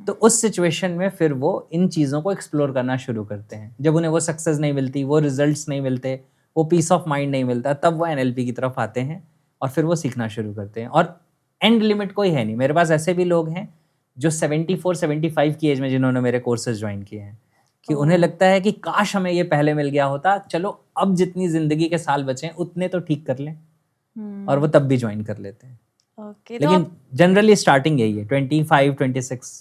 तो उस सिचुएशन में फिर वो इन चीज़ों को एक्सप्लोर करना शुरू करते हैं। जब उन्हें वो सक्सेस नहीं मिलती, वो रिजल्ट्स नहीं मिलते, वो पीस ऑफ माइंड नहीं मिलता, तब वो NLP की तरफ आते हैं और फिर वो सीखना शुरू करते हैं। और एंड लिमिट कोई है नहीं। मेरे पास ऐसे भी लोग हैं जो 74-75 की एज में जिन्होंने मेरे कोर्सेज ज्वाइन किए हैं कि उन्हें लगता है कि काश हमें ये पहले मिल गया होता, चलो अब जितनी ज़िंदगी के साल बचे हैं उतने तो ठीक कर लें, और वो तब भी ज्वाइन कर लेते हैं। ओके, लेकिन जनरली स्टार्टिंग यही है 25-26।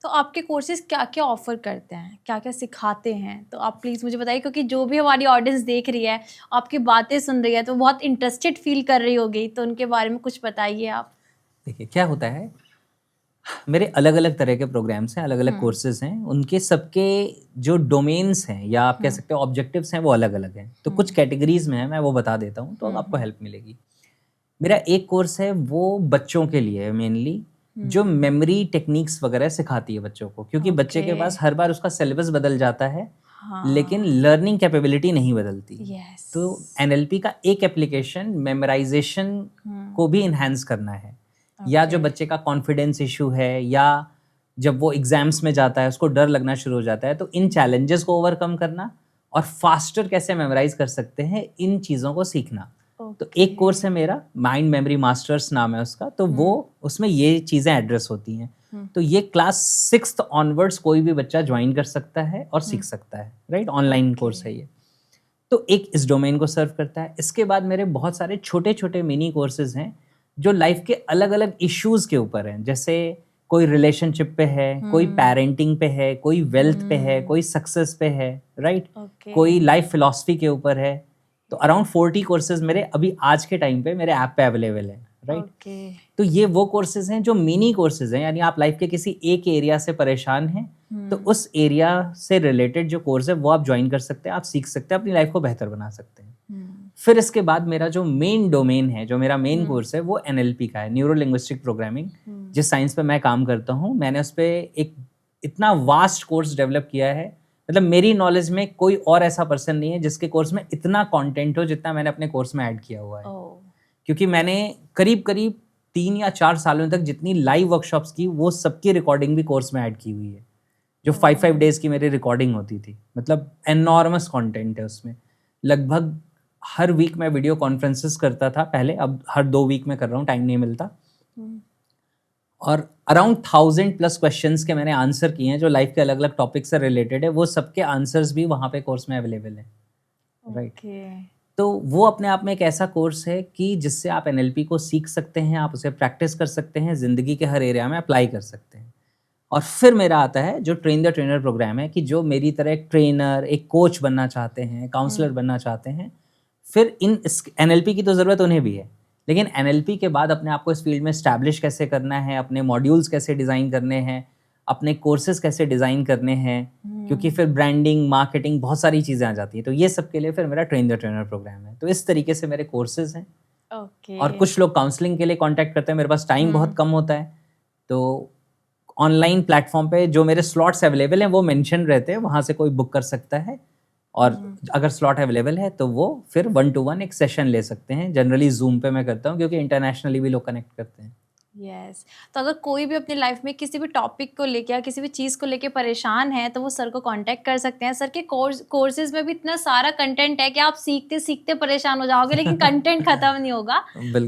तो आपके कोर्सेज क्या क्या ऑफर करते हैं, क्या क्या सिखाते हैं, तो आप प्लीज़ मुझे बताइए, क्योंकि जो भी हमारी ऑडियंस देख रही है, आपकी बातें सुन रही है, तो बहुत इंटरेस्टेड फील कर रही होगी, तो उनके बारे में कुछ बताइए आप। देखिए क्या होता है, मेरे अलग अलग तरह के प्रोग्राम्स हैं, अलग अलग कोर्सेज हैं, उनके सबके जो डोमेन्स हैं या आप कह सकते हो ऑब्जेक्टिव्स हैं वो अलग अलग हैं। तो कुछ कैटेगरीज में है, मैं वो बता देता हूँ तो आपको हेल्प मिलेगी। मेरा एक कोर्स है वो बच्चों के लिए है मेनली, जो मेमोरी टेक्निक्स वगैरह सिखाती है बच्चों को, क्योंकि बच्चे के पास हर बार उसका सिलेबस बदल जाता है, लेकिन लर्निंग कैपेबिलिटी नहीं बदलती। यस। तो एनएलपी का एक एप्लीकेशन मेमोराइजेशन को भी इन्हांस करना है, या जो बच्चे का कॉन्फिडेंस इशू है, या जब वो एग्जाम्स में जाता है उसको डर लगना शुरू हो जाता है, तो इन चैलेंजेस को ओवरकम करना और फास्टर कैसे मेमोराइज कर सकते हैं, इन चीज़ों को सीखना। तो एक कोर्स है मेरा, माइंड मेमोरी मास्टर्स नाम है उसका, तो वो उसमें ये चीज़ें एड्रेस होती हैं। तो ये क्लास 6th ऑनवर्ड्स कोई भी बच्चा ज्वाइन कर सकता है और सीख सकता है, राइट? ऑनलाइन कोर्स है ये। तो एक इस डोमेन को सर्व करता है। इसके बाद मेरे बहुत सारे छोटे छोटे मिनी कोर्सेज हैं जो लाइफ के अलग अलग इश्यूज के ऊपर हैं, जैसे कोई रिलेशनशिप पे है, कोई पेरेंटिंग पे है, कोई वेल्थ पे है, कोई सक्सेस पे है, राइट? कोई लाइफ फिलॉसफी के ऊपर है। तो अराउंड 40 कोर्सेज मेरे अभी आज के टाइम पे मेरे ऐप पे अवेलेबल है, राइट? तो ये वो कोर्सेज हैं जो मिनी कोर्सेज हैं, यानी आप लाइफ के किसी एक एरिया से परेशान हैं तो उस एरिया से रिलेटेड जो कोर्स है वो आप ज्वाइन कर सकते हैं, आप सीख सकते हैं, अपनी लाइफ को बेहतर बना सकते हैं। फिर इसके बाद मेरा जो मेन डोमेन है, जो मेरा मेन कोर्स है, वो एनएलपी का है, न्यूरो लिंग्विस्टिक प्रोग्रामिंग। जिस साइंस पे मैं काम करता हूँ, मैंने उस पर एक इतना वास्ट कोर्स डेवलप किया है, मतलब मेरी नॉलेज में कोई और ऐसा पर्सन नहीं है जिसके कोर्स में इतना कंटेंट हो जितना मैंने अपने कोर्स में ऐड किया हुआ है। क्योंकि मैंने करीब करीब 3 या 4 सालों तक जितनी लाइव वर्कशॉप्स की, वो सबकी रिकॉर्डिंग भी कोर्स में ऐड की हुई है, जो 5 डेज की मेरी रिकॉर्डिंग होती थी। मतलब एनॉर्मस कंटेंट है उसमें। लगभग हर वीक मैं वीडियो कॉन्फ्रेंसेस करता था पहले, अब हर 2 वीक में कर रहा हूँ, टाइम नहीं मिलता। और अराउंड 1000+ क्वेश्चंस के मैंने आंसर किए हैं जो लाइफ के अलग अलग टॉपिक से रिलेटेड है, वो सबके आंसर्स भी वहाँ पे कोर्स में अवेलेबल है, राइट? तो वो अपने आप में एक ऐसा कोर्स है कि जिससे आप एनएलपी को सीख सकते हैं, आप उसे प्रैक्टिस कर सकते हैं, ज़िंदगी के हर एरिया में अप्लाई कर सकते हैं। और फिर मेरा आता है जो ट्रेन द ट्रेनर प्रोग्राम है, कि जो मेरी तरह एक ट्रेनर, एक कोच बनना चाहते हैं, काउंसलर बनना चाहते हैं, फिर इस एनएलपी की तो ज़रूरत उन्हें भी है, लेकिन एनएलपी के बाद अपने आप को इस फील्ड में स्टैब्लिश कैसे करना है, अपने मॉड्यूल्स कैसे डिज़ाइन करने हैं, अपने कोर्सेज कैसे डिज़ाइन करने हैं, क्योंकि फिर ब्रांडिंग, मार्केटिंग, बहुत सारी चीज़ें आ जाती हैं। तो ये सब के लिए फिर मेरा ट्रेन द ट्रेनर प्रोग्राम है। तो इस तरीके से मेरे कोर्सेज हैं। और कुछ लोग काउंसलिंग के लिए कांटेक्ट करते हैं, मेरे पास टाइम बहुत कम होता है, तो ऑनलाइन प्लेटफॉर्म पे जो मेरे स्लॉट्स अवेलेबल हैं वो मेंशन रहते हैं, वहाँ से कोई बुक कर सकता है। और अगर स्लॉट अवेलेबल है तो वो फिर 1-to-1 एक सेशन ले सकते हैं। जनरली जूम पे मैं करता हूँ, क्योंकि इंटरनेशनली भी लोग कनेक्ट करते हैं। यस। तो अगर कोई भी अपनी लाइफ में किसी भी टॉपिक को लेके या किसी भी चीज़ को लेके परेशान है, तो वो सर को कांटेक्ट कर सकते हैं। सर के कोर्सेज में भी इतना सारा कंटेंट है कि आप सीखते सीखते परेशान हो जाओगे, लेकिन कंटेंट खत्म नहीं होगा।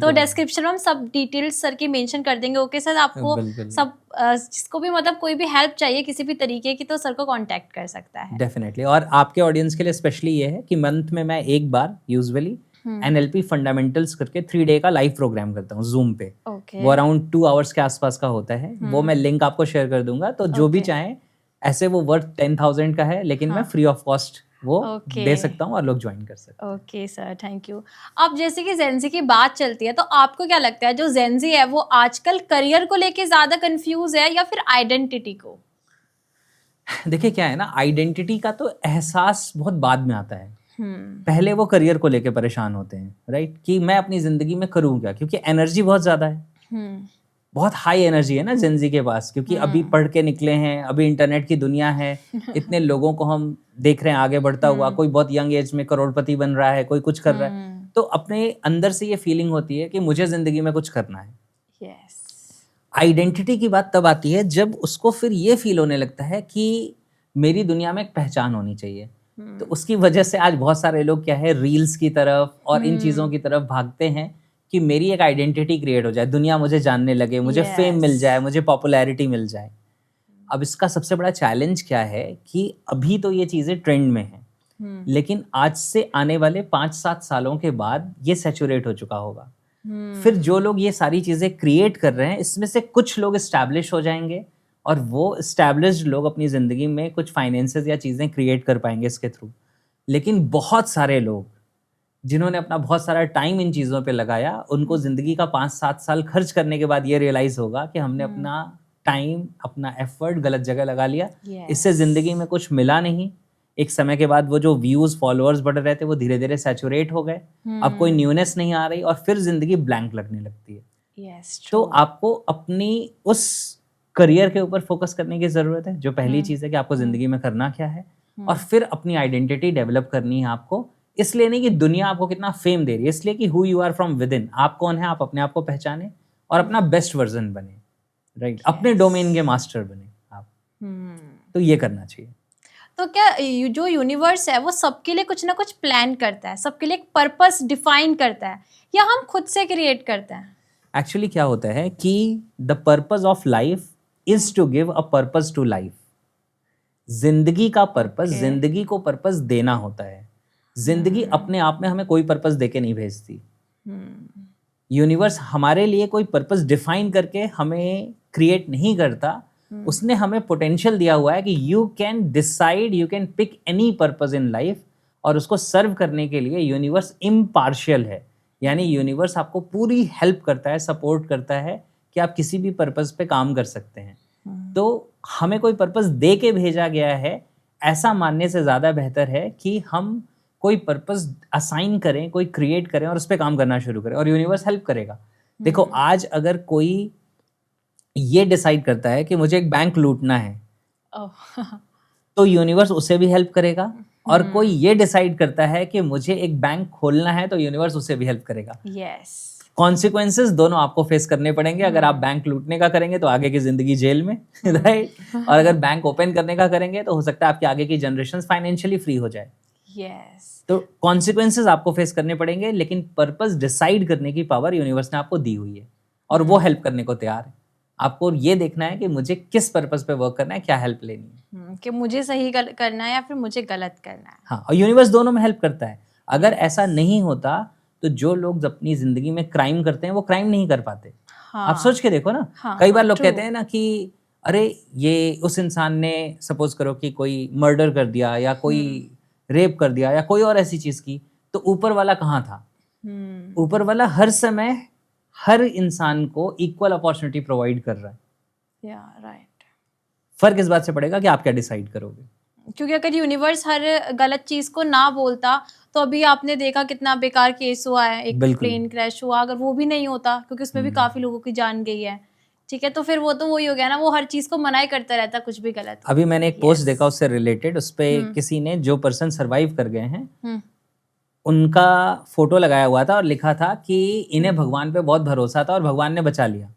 तो डिस्क्रिप्शन में हम सब डिटेल्स सर की मेंशन कर देंगे। ओके सर, आपको सब जिसको भी मतलब कोई भी हेल्प चाहिए किसी भी तरीके की, तो सर को कांटेक्ट कर सकता है। डेफिनेटली। और आपके ऑडियंस के लिए स्पेशली ये है कि मंथ में मैं एक बार यूजुअली एनएलपी फंडामेंटल्स करके 3 डे का लाइव प्रोग्राम करता हूँ जूम पे। वो अराउंड 2 आवर्स के आसपास का होता है। वो मैं लिंक आपको शेयर कर दूंगा, तो जो भी चाहे, ऐसे वो वर्थ 10,000 का है, लेकिन मैं फ्री ऑफ कॉस्ट वो दे सकता हूँ और लोग ज्वाइन कर सकते हैं। Okay sir, thank you. अब जैसे कि जेनजी की बात चलती है, तो आपको क्या लगता है जो जेनजी है वो आजकल करियर को लेके ज्यादा कंफ्यूज है या फिर आइडेंटिटी को? देखिए क्या है ना, आइडेंटिटी का तो एहसास बहुत बाद में आता है। पहले वो करियर को लेके परेशान होते हैं, राइट? कि मैं अपनी जिंदगी में करूँ क्या, क्योंकि एनर्जी बहुत ज्यादा है। बहुत हाई एनर्जी है ना जेनजी के पास, क्योंकि अभी पढ़ के निकले हैं, अभी इंटरनेट की दुनिया है, इतने लोगों को हम देख रहे हैं आगे बढ़ता हुआ। कोई बहुत यंग एज में करोड़पति बन रहा है, कोई कुछ कर रहा है, तो अपने अंदर से ये फीलिंग होती है कि मुझे जिंदगी में कुछ करना है। आइडेंटिटी की बात तब आती है जब उसको फिर ये फील होने लगता है कि मेरी दुनिया में एक पहचान होनी चाहिए। तो उसकी वजह से आज बहुत सारे लोग क्या है, रील्स की तरफ और इन चीज़ों की तरफ भागते हैं कि मेरी एक आइडेंटिटी क्रिएट हो जाए, दुनिया मुझे जानने लगे, मुझे फेम मिल जाए, मुझे पॉपुलैरिटी मिल जाए। अब इसका सबसे बड़ा चैलेंज क्या है कि अभी तो ये चीज़ें ट्रेंड में हैं, लेकिन आज से आने वाले 5-7 सालों के बाद ये सैचुरेट हो चुका होगा। फिर जो लोग ये सारी चीज़ें क्रिएट कर रहे हैं, इसमें से कुछ लोग एस्टैब्लिश हो जाएंगे और वो एस्टैब्लिश्ड लोग अपनी ज़िंदगी में कुछ फाइनेंसेस या चीज़ें क्रिएट कर पाएंगे इसके थ्रू। लेकिन बहुत सारे लोग जिन्होंने अपना बहुत सारा टाइम इन चीज़ों पे लगाया, उनको ज़िंदगी का 5-7 साल खर्च करने के बाद ये रियलाइज़ होगा कि हमने अपना टाइम, अपना एफर्ट गलत जगह लगा लिया। Yes. इससे ज़िंदगी में कुछ मिला नहीं। एक समय के बाद वो जो व्यूज़, फॉलोअर्स बढ़ रहे थे, वो धीरे धीरे सैचुरेट हो गए। अब कोई न्यूनेस नहीं आ रही और फिर ज़िंदगी ब्लैंक लगने लगती है। यस, तो आपको अपनी उस करियर के ऊपर फोकस करने की ज़रूरत है, जो पहली चीज़ है कि आपको ज़िंदगी में करना क्या है, और फिर अपनी आइडेंटिटी डेवलप करनी है आपको। इसलिए नहीं कि दुनिया आपको कितना फेम दे रही है, इसलिए कि who you are from within. आप कौन है, आप अपने आप को पहचाने और अपना बेस्ट वर्जन बने, राइट? अपने डोमेन के मास्टर बने आप। तो ये करना चाहिए। तो क्या जो यूनिवर्स है वो सबके लिए कुछ ना कुछ प्लान करता है, सबके लिए एक पर्पस डिफाइन करता है, या हम खुद से क्रिएट करते हैं? एक्चुअली क्या होता है कि the purpose of life is to give a purpose to life. जिंदगी का पर्पस, जिंदगी को पर्पस देना होता है। जिंदगी अपने आप में हमें कोई पर्पस देके नहीं भेजती। यूनिवर्स हमारे लिए कोई पर्पस डिफाइन करके हमें क्रिएट नहीं करता। उसने हमें पोटेंशियल दिया हुआ है कि you can decide, you can pick any purpose in life, और उसको सर्व करने के लिए यूनिवर्स इम्पार्शियल है। यानी यूनिवर्स आपको पूरी हेल्प करता है, सपोर्ट करता है कि आप किसी भी पर्पस पे काम कर सकते हैं। तो हमें कोई पर्पस दे के भेजा गया है ऐसा मानने से ज़्यादा बेहतर है कि हम कोई पर्पस असाइन करें, कोई क्रिएट करें और उस पर काम करना शुरू करें, और यूनिवर्स हेल्प करेगा। देखो, आज अगर कोई ये डिसाइड करता है कि मुझे एक बैंक लूटना है, तो यूनिवर्स उसे भी हेल्प करेगा। और कोई ये डिसाइड करता है कि मुझे एक बैंक खोलना है, तो यूनिवर्स उसे भी हेल्प करेगा। यस। कॉन्सिक्वेंसेस दोनों आपको फेस करने पड़ेंगे। अगर आप बैंक लूटने का करेंगे तो आगे की जिंदगी जेल में, राइट? और अगर बैंक ओपन करने का करेंगे तो हो सकता है आपकी आगे की जनरेशन फाइनेंशियली फ्री हो जाए। यस। तो कॉन्सिक्वेंसेस आपको फेस करने पड़ेंगे, लेकिन पर्पस डिसाइड करने की पावर यूनिवर्स ने आपको दी हुई है, और वो हेल्प करने को तैयार है। आपको ये देखना है कि मुझे किस पर्पस पे वर्क करना है, क्या हेल्प लेनी है, कि मुझे सही करना है या फिर मुझे गलत करना है। हाँ, और यूनिवर्स दोनों में हेल्प करता है। अगर ऐसा नहीं होता तो जो लोग अपनी जिंदगी में क्राइम करते हैं वो क्राइम नहीं कर पाते। हाँ। आप सोच के देखो ना, कई बार लोग कहते हैं ना कि अरे ये उस इंसान ने, सपोज करो कि कोई मर्डर कर दिया या कोई रेप कर दिया या कोई और ऐसी चीज की, तो ऊपर वाला कहाँ था? ऊपर वाला हर समय हर इंसान को इक्वल अपॉर्चुनिटी प्रोवाइड कर रहा है। राइट। फर्क इस बात से पड़ेगा कि आप क्या डिसाइड करोगे। क्योंकि अगर यूनिवर्स हर गलत चीज को ना बोलता तो अभी आपने देखा कितना बेकार केस हुआ है, एक प्लेन क्रैश हुआ, अगर वो भी नहीं होता, क्योंकि उसमें भी काफी लोगों की जान गई है, ठीक है, तो फिर वो तो वही हो गया ना, वो हर चीज को मना ही करता रहता, कुछ भी गलत। अभी मैंने एक पोस्ट देखा उससे रिलेटेड, उस पे किसी ने, जो पर्सन सरवाइव कर गए हैं, उनका फोटो लगाया हुआ था और लिखा था कि इन्हें भगवान पे बहुत भरोसा था और भगवान ने बचा लिया।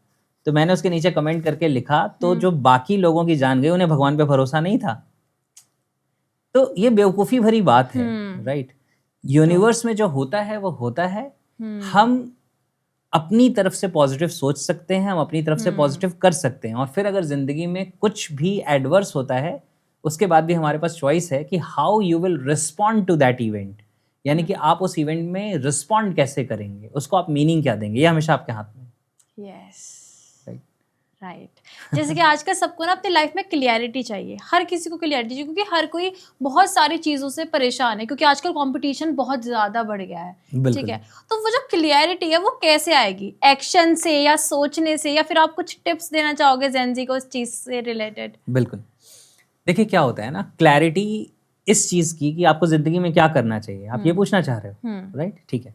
तो मैंने उसके नीचे कमेंट करके लिखा, तो जो बाकी लोगों की जान गई उन्हें भगवान पे भरोसा नहीं था। तो ये बेवकूफ़ी भरी बात है, राइट? यूनिवर्स में जो होता है वो होता है। हम अपनी तरफ से पॉजिटिव सोच सकते हैं, हम अपनी तरफ से पॉजिटिव कर सकते हैं, और फिर अगर जिंदगी में कुछ भी एडवर्स होता है उसके बाद भी हमारे पास चॉइस है कि how you will respond to that event. यानी कि आप उस इवेंट में रिस्पॉन्ड कैसे करेंगे, उसको आप मीनिंग क्या देंगे, ये हमेशा आपके हाथ में। Yes, right. जैसे कि आजकल सबको ना अपनी लाइफ में क्लियरिटी चाहिए, हर किसी को क्लियरिटी चाहिए, क्योंकि हर कोई बहुत सारी चीज़ों से परेशान है, क्योंकि आजकल कंपटीशन बहुत ज़्यादा बढ़ गया है, ठीक है? तो वो जो क्लियरिटी है वो कैसे आएगी? एक्शन से या सोचने से, या फिर आप कुछ टिप्स देना चाहोगे जेनजी को इस चीज़ से रिलेटेड? बिल्कुल। देखिए क्या होता है ना, क्लैरिटी इस चीज़ की कि आपको ज़िंदगी में क्या करना चाहिए, आप ये पूछना चाह रहे हो, राइट? ठीक है,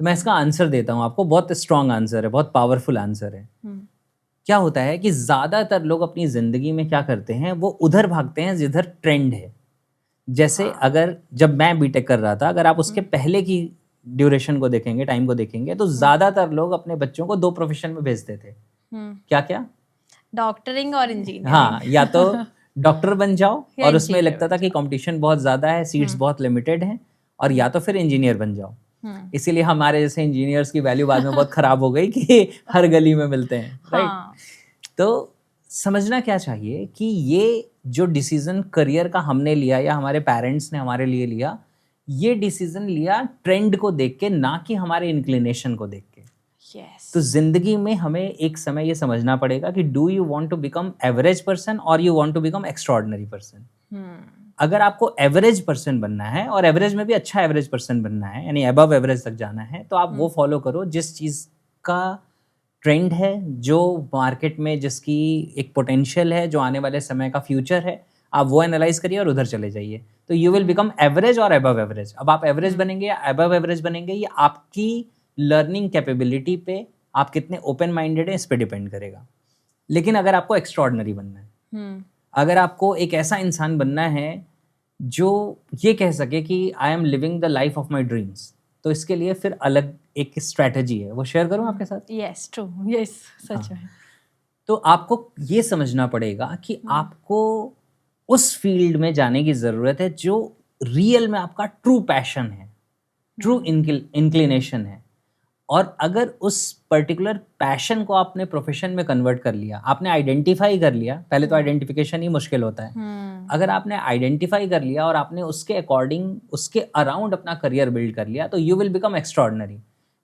तो मैं इसका आंसर देता हूँ आपको। बहुत स्ट्रॉन्ग आंसर है, बहुत पावरफुल आंसर है। क्या होता है कि ज़्यादातर लोग अपनी ज़िंदगी में क्या करते हैं, वो उधर भागते हैं जिधर ट्रेंड है। जैसे अगर जब मैं बीटेक कर रहा था, अगर आप उसके पहले की ड्यूरेशन को देखेंगे, टाइम को देखेंगे, तो ज़्यादातर लोग अपने बच्चों को 2 प्रोफेशन में भेजते थे। क्या क्या? डॉक्टरिंग और इंजीनियरिंग। हाँ, या तो डॉक्टर बन जाओ, और उसमें लगता था कि कंपटीशन बहुत ज़्यादा है, सीट्स बहुत लिमिटेड हैं, और या तो फिर इंजीनियर बन जाओ। इसीलिए हमारे जैसे इंजीनियर्स की वैल्यू बाद में बहुत खराब हो गई कि हर गली में मिलते हैं, राइट? तो समझना क्या चाहिए कि ये जो डिसीजन करियर का हमने लिया या हमारे पेरेंट्स ने हमारे लिए लिया, ये डिसीजन लिया ट्रेंड को देख के, ना कि हमारे इंक्लिनेशन को देख के। यस तो जिंदगी में हमें एक समय ये समझना पड़ेगा कि do you want to become average person और you want to become extraordinary person. अगर आपको एवरेज पर्सन बनना है और एवरेज में भी अच्छा एवरेज पर्सन बनना है, यानी अबव एवरेज तक जाना है, तो आप वो फॉलो करो जिस चीज़ का ट्रेंड है, जो मार्केट में जिसकी एक पोटेंशियल है, जो आने वाले समय का फ्यूचर है, आप वो एनालाइज करिए और उधर चले जाइए। तो यू विल बिकम एवरेज और अबव एवरेज। अब आप एवरेज बनेंगे या अबव एवरेज बनेंगे, ये आपकी लर्निंग कैपेबिलिटी पे, आप कितने ओपन माइंडेड हैं इस पे डिपेंड करेगा। लेकिन अगर आपको एक्स्ट्राऑर्डिनरी बनना है, अगर आपको एक ऐसा इंसान बनना है जो ये कह सके कि I am living the life of my dreams, तो इसके लिए फिर अलग एक स्ट्रैटेजी है, वो शेयर करूं आपके साथ। यस ट्रू यस सच में तो आपको ये समझना पड़ेगा कि आपको उस फील्ड में जाने की ज़रूरत है जो रियल में आपका ट्रू पैशन है, ट्रू इंक्लिनेशन है। और अगर उस पर्टिकुलर पैशन को आपने प्रोफेशन में कन्वर्ट कर लिया, आपने आइडेंटिफाई कर लिया, पहले तो आइडेंटिफिकेशन ही मुश्किल होता है। अगर आपने आइडेंटिफाई कर लिया और आपने उसके अकॉर्डिंग, उसके अराउंड अपना करियर बिल्ड कर लिया, तो you will become extraordinary.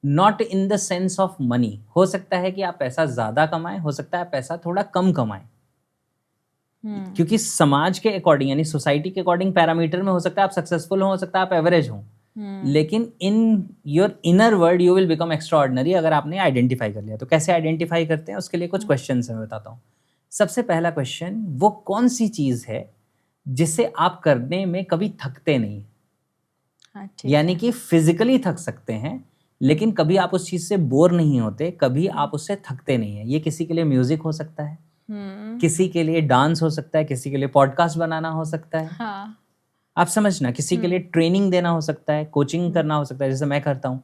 Not in the sense of money. हो सकता है कि आप पैसा ज़्यादा कमाएं, हो सकता है आप पैसा थोड़ा कम कमाएं, क्योंकि समाज के अकॉर्डिंग, यानी सोसाइटी के अकॉर्डिंग पैरामीटर में हो सकता है आप सक्सेसफुल हो सकता है आप एवरेज हो, लेकिन in your inner world you will become extraordinary अगर आपने आइडेंटिफाई कर लिया। तो कैसे आइडेंटिफाई करते हैं, उसके लिए कुछ क्वेश्चन मैं बताता हूँ। सबसे पहला क्वेश्चन, वो कौन सी चीज़ है जिसे आप करने में कभी थकते नहीं, यानी कि फिजिकली थक सकते हैं लेकिन कभी आप उस चीज़ से बोर नहीं होते, कभी आप उससे थकते नहीं हैं। ये किसी के लिए म्यूजिक हो सकता है, किसी के लिए डांस हो सकता है, किसी के लिए पॉडकास्ट बनाना हो सकता है, हाँ आप समझना, किसी के लिए ट्रेनिंग देना हो सकता है, कोचिंग करना हो सकता है जैसे मैं करता हूँ,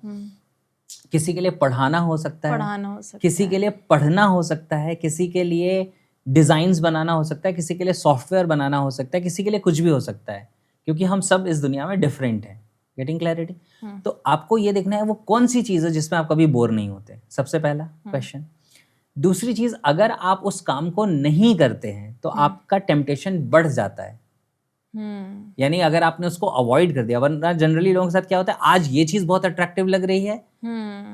किसी के लिए पढ़ाना हो सकता है, पढ़ाना हो सकता किसी के लिए पढ़ना हो सकता है, किसी के लिए डिज़ाइंस बनाना हो सकता है, किसी के लिए सॉफ्टवेयर बनाना हो सकता है, किसी के लिए कुछ भी हो सकता है, क्योंकि हम सब इस दुनिया में डिफरेंट हैं। Getting clarity? तो आपको ये देखना है वो कौन सी चीज़ है जिसमें आप कभी बोर नहीं होते, सबसे पहला क्वेश्चन। दूसरी चीज़, अगर आप उस काम को नहीं करते हैं तो आपका टेम्पटेशन बढ़ जाता है, यानी अगर आपने उसको अवॉइड कर दिया, वरना जनरली लोगों के साथ क्या होता है, आज ये चीज़ बहुत अट्रैक्टिव लग रही है,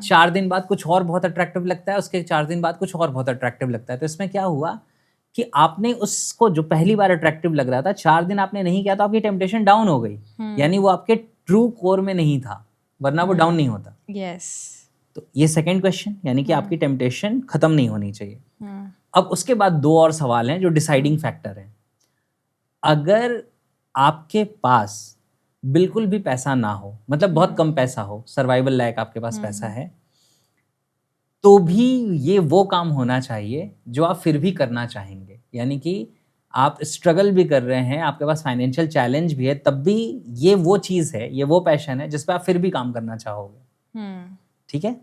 4 दिन बाद कुछ और बहुत अट्रैक्टिव लगता है, उसके 4 दिन बाद कुछ और बहुत अट्रैक्टिव लगता है। तो इसमें क्या हुआ कि आपने उसको, जो पहली बार अट्रैक्टिव लग रहा था, 4 दिन आपने नहीं किया तो आपकी टेम्पटेशन डाउन हो गई, यानी वो आपके ट्रू कोर में नहीं था, वरना वो डाउन नहीं होता। यस तो ये सेकंड क्वेश्चन, यानी कि आपकी टेम्पटेशन खत्म नहीं होनी चाहिए। अब उसके बाद 2 और सवाल हैं जो डिसाइडिंग फैक्टर हैं। अगर आपके पास बिल्कुल भी पैसा ना हो, मतलब बहुत कम पैसा हो, सर्वाइवल लायक आपके पास पैसा है, तो भी ये वो काम होना चाहिए जो आप फिर भी करना चाहेंगे, यानी कि आप स्ट्रगल भी कर रहे हैं, आपके पास फाइनेंशियल चैलेंज भी है, तब भी ये वो चीज़ है, ये वो पैशन है जिस पर आप फिर भी काम करना चाहोगे। ठीक है?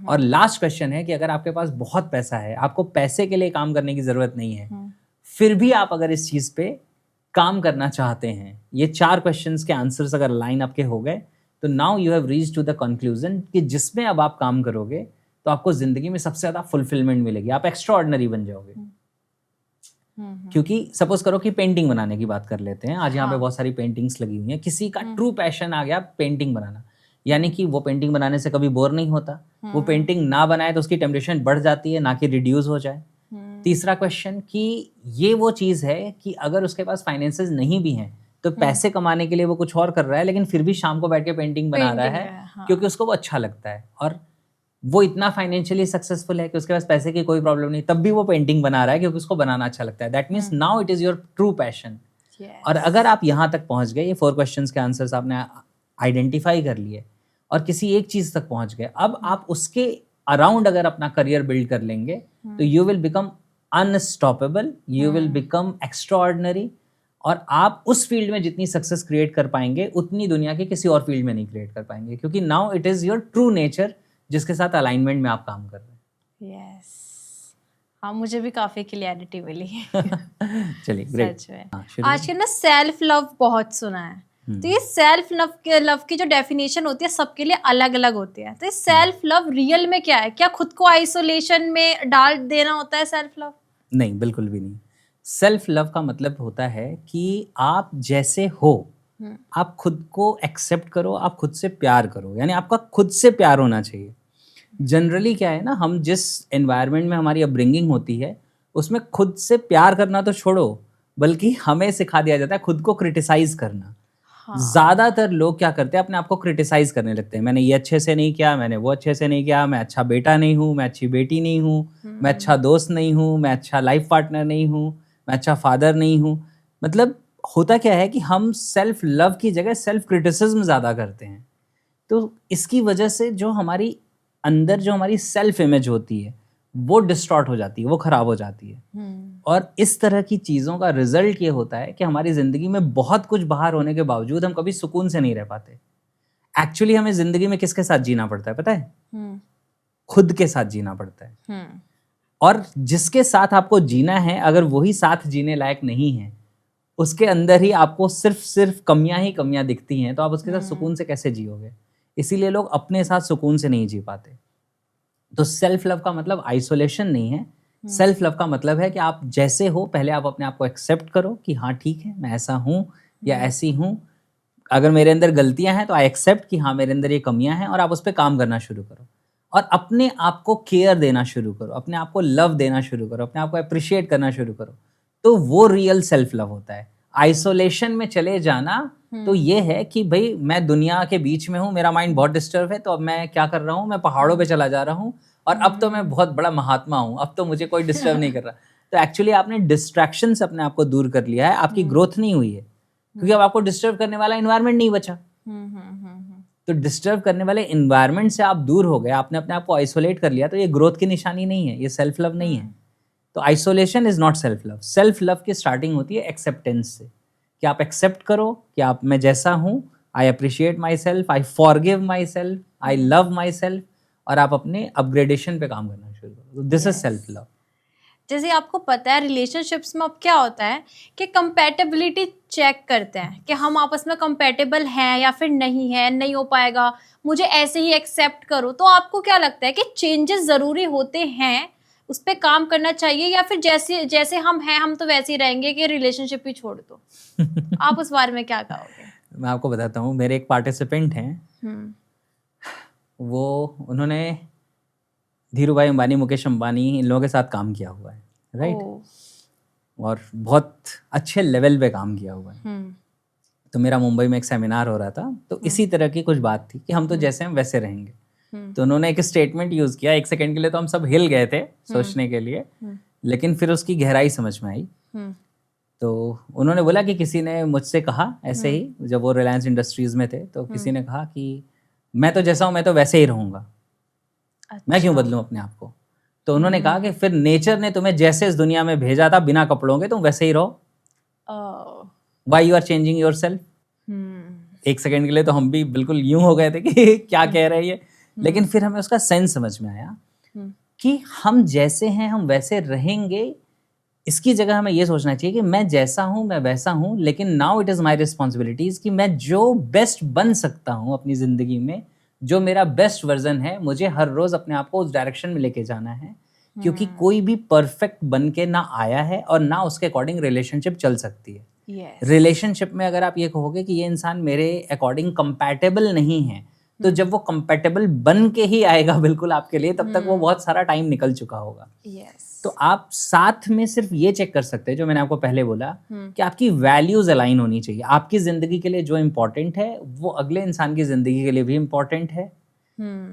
और लास्ट क्वेश्चन है कि अगर आपके पास बहुत पैसा है, आपको पैसे के लिए काम करने की ज़रूरत नहीं है, फिर भी आप अगर इस चीज़ पे काम करना चाहते हैं, ये 4 क्वेश्चंस के आंसर्स अगर लाइन आपके हो गए, तो now you have reached to the conclusion कि जिसमें अब आप काम करोगे तो आपको ज़िंदगी में सबसे ज़्यादा फुलफिलमेंट मिलेगी, आप एक्स्ट्राऑर्डिनरी बन जाओगे। क्योंकि सपोज करो कि पेंटिंग बनाने की बात कर लेते हैं, आज यहाँ पे बहुत सारी पेंटिंग्स लगी हुई हैं, किसी का ट्रू पैशन आ गया पेंटिंग बनाना, यानी कि वो पेंटिंग बनाने से कभी बोर नहीं होता, वो पेंटिंग ना बनाए तो उसकी टेम्पटेशन बढ़ जाती है, ना कि रिड्यूस हो जाए। तीसरा क्वेश्चन कि ये वो चीज़ है कि अगर उसके पास फाइनेंसेस नहीं भी हैं तो पैसे कमाने के लिए वो कुछ और कर रहा है, लेकिन फिर भी शाम को बैठ के पेंटिंग बना रहा है, क्योंकि उसको वो अच्छा लगता है, और वो इतना फाइनेंशियली सक्सेसफुल है कि उसके पास पैसे की कोई प्रॉब्लम नहीं, तब भी वो पेंटिंग बना रहा है क्योंकि उसको बनाना अच्छा लगता है। That means now it is your true passion. और अगर आप यहाँ तक पहुँच गए, ये 4 क्वेश्चंस के आंसर्स आपने आइडेंटिफाई कर लिए और किसी एक चीज़ तक पहुँच गए, अब आप उसके अराउंड अगर अपना करियर बिल्ड कर लेंगे तो you will become unstoppable, you will become extraordinary, और आप उस फील्ड में जितनी सक्सेस क्रिएट कर पाएंगे उतनी दुनिया के किसी और फील्ड में नहीं क्रिएट कर पाएंगे, क्योंकि now it is your true nature जिसके साथ अलाइनमेंट में आप काम कर रहे हैं। यस हाँ, मुझे भी काफी क्लैरिटी मिली। चलिए ग्रेट। सच में हाँ, शुरू आजकल ना सेल्फ लव बहुत सुना है, तो ये सेल्फ लव की जो डेफिनेशन होती है सबके लिए अलग अलग होती है। तो ये सेल्फ लव रियल में क्या है? क्या खुद को आइसोलेशन में डाल देना होता है सेल्फ लव? नहीं, बिल्कुल भी नहीं। सेल्फ लव का मतलब होता है कि आप जैसे हो आप खुद को एक्सेप्ट करो, आप खुद से प्यार करो, यानी आपका खुद से प्यार होना चाहिए। जनरली क्या है ना, हम जिस एनवायरनमेंट में हमारी अपब्रिंगिंग होती है उसमें खुद से प्यार करना तो छोड़ो, बल्कि हमें सिखा दिया जाता है खुद को क्रिटिसाइज करना। ज्यादातर लोग क्या करते हैं, अपने आप को क्रिटिसाइज करने लगते हैं। मैंने ये अच्छे से नहीं किया, मैंने वो अच्छे से नहीं किया, मैं अच्छा बेटा नहीं हूँ, मैं अच्छी बेटी नहीं हूँ, मैं अच्छा दोस्त नहीं हूँ, मैं अच्छा लाइफ पार्टनर नहीं हूँ, मैं अच्छा फादर नहीं हूँ। मतलब होता क्या है कि हम सेल्फ लव की जगह सेल्फ क्रिटिसिज्म ज़्यादा करते हैं। तो इसकी वजह से जो हमारी अंदर जो हमारी सेल्फ इमेज होती है वो डिस्टॉर्ट हो जाती है, वो खराब हो जाती है। और इस तरह की चीज़ों का रिजल्ट ये होता है कि हमारी ज़िंदगी में बहुत कुछ बाहर होने के बावजूद हम कभी सुकून से नहीं रह पाते। एक्चुअली हमें ज़िंदगी में किसके साथ जीना पड़ता है पता है? खुद के साथ जीना पड़ता है। और जिसके साथ आपको जीना है, अगर वही साथ जीने लायक नहीं है, उसके अंदर ही आपको सिर्फ कमियां ही कमियां दिखती हैं, तो आप उसके साथ सुकून से कैसे जियोगे? इसीलिए लोग अपने साथ सुकून से नहीं जी पाते। तो सेल्फ लव का मतलब आइसोलेशन नहीं है। सेल्फ लव का मतलब है कि आप जैसे हो पहले आप अपने आप को एक्सेप्ट करो कि हाँ ठीक है, मैं ऐसा हूँ या ऐसी हूँ। अगर मेरे अंदर गलतियां हैं तो आई एक्सेप्ट कि हाँ मेरे अंदर ये कमियां हैं, और आप उस पर काम करना शुरू करो और अपने आप को केयर देना शुरू करो, अपने आप को लव देना शुरू करो, अपने आप को अप्रिशिएट करना शुरू करो। तो वो रियल सेल्फ लव होता है। आइसोलेशन में चले जाना तो ये है कि भाई मैं दुनिया के बीच में हूँ, मेरा माइंड बहुत डिस्टर्ब है, तो अब मैं क्या कर रहा हूँ, मैं पहाड़ों पे चला जा रहा हूँ और अब तो मैं बहुत बड़ा महात्मा हूँ, अब तो मुझे कोई डिस्टर्ब नहीं कर रहा। तो एक्चुअली आपने डिस्ट्रैक्शन से अपने आप को दूर कर लिया है, आपकी ग्रोथ नहीं हुई है, क्योंकि अब आपको डिस्टर्ब करने वाला इन्वायरमेंट नहीं बचा। तो डिस्टर्ब करने वाले इन्वायरमेंट से आप दूर हो गए, आपने अपने आप को आइसोलेट कर लिया, तो ये ग्रोथ की निशानी नहीं है, ये सेल्फ लव नहीं है। तो isolation is not self love. Self love की स्टार्टिंग होती है एक्सेप्टेंस से, कि आप एक्सेप्ट करो कि आप मैं जैसा हूँ, I appreciate my self, I forgive my self, I love my self, और आप अपने अपग्रेडेशन पे काम करना शुरू करो। This is self love. जैसे आपको पता है रिलेशनशिप्स में अब क्या होता है कि कंपैटिबिलिटी चेक करते हैं कि हम आपस में कंपैटिबल हैं या फिर नहीं है, नहीं हो पाएगा, मुझे ऐसे ही एक्सेप्ट करो। तो आपको क्या लगता है कि चेंजेस ज़रूरी होते हैं, उस पर काम करना चाहिए, या फिर जैसे जैसे हम हैं हम तो वैसे ही रहेंगे कि रिलेशनशिप ही छोड़ दो? आप उस बारे में क्या कहोगे? मैं आपको बताता हूँ, मेरे एक पार्टिसिपेंट हैं, वो उन्होंने धीरू भाई अंबानी, मुकेश अंबानी, इन लोगों के साथ काम किया हुआ है, राइट? और बहुत अच्छे लेवल पे काम किया हुआ है। तो मेरा मुंबई में एक सेमिनार हो रहा था, तो इसी तरह की कुछ बात थी कि हम तो जैसे हम वैसे रहेंगे। तो उन्होंने एक स्टेटमेंट यूज किया, एक सेकंड के लिए तो हम सब हिल गए थे सोचने के लिए, लेकिन फिर उसकी गहराई समझ में आई। तो उन्होंने बोला कि किसी ने मुझसे कहा ऐसे ही, जब वो रिलायंस इंडस्ट्रीज में थे, तो किसी ने कहा कि मैं तो जैसा हूँ मैं तो वैसे ही रहूंगा, मैं क्यों बदलूं अपने आप को? तो उन्होंने कहा कि फिर नेचर ने तुम्हें जैसे इस दुनिया में भेजा था बिना कपड़ों के, तुम वैसे ही रहो। Why you are changing yourself? एक सेकंड के लिए तो हम भी बिल्कुल यूं हो गए थे कि क्या कह रहे हैं ये, लेकिन फिर हमें उसका सेंस समझ में आया कि हम जैसे हैं हम वैसे रहेंगे। इसकी जगह हमें ये सोचना चाहिए कि मैं जैसा हूं मैं वैसा हूं, लेकिन now it is my responsibilities कि मैं जो बेस्ट बन सकता हूं अपनी जिंदगी में, जो मेरा बेस्ट वर्जन है, मुझे हर रोज अपने आप को उस डायरेक्शन में लेके जाना है। क्योंकि कोई भी परफेक्ट बन के ना आया है और ना उसके अकॉर्डिंग रिलेशनशिप चल सकती है। रिलेशनशिप में अगर आप ये कहोगे कि ये इंसान मेरे अकॉर्डिंग कंपैटिबल नहीं है, तो जब वो कंपैटिबल बन के ही आएगा बिल्कुल आपके लिए, तब तक वो बहुत सारा टाइम निकल चुका होगा। तो आप साथ में सिर्फ ये चेक कर सकते हैं, जो मैंने आपको पहले बोला, कि आपकी वैल्यूज अलाइन होनी चाहिए। आपकी जिंदगी के लिए जो इम्पोर्टेंट है वो अगले इंसान की जिंदगी के लिए भी इम्पोर्टेंट है।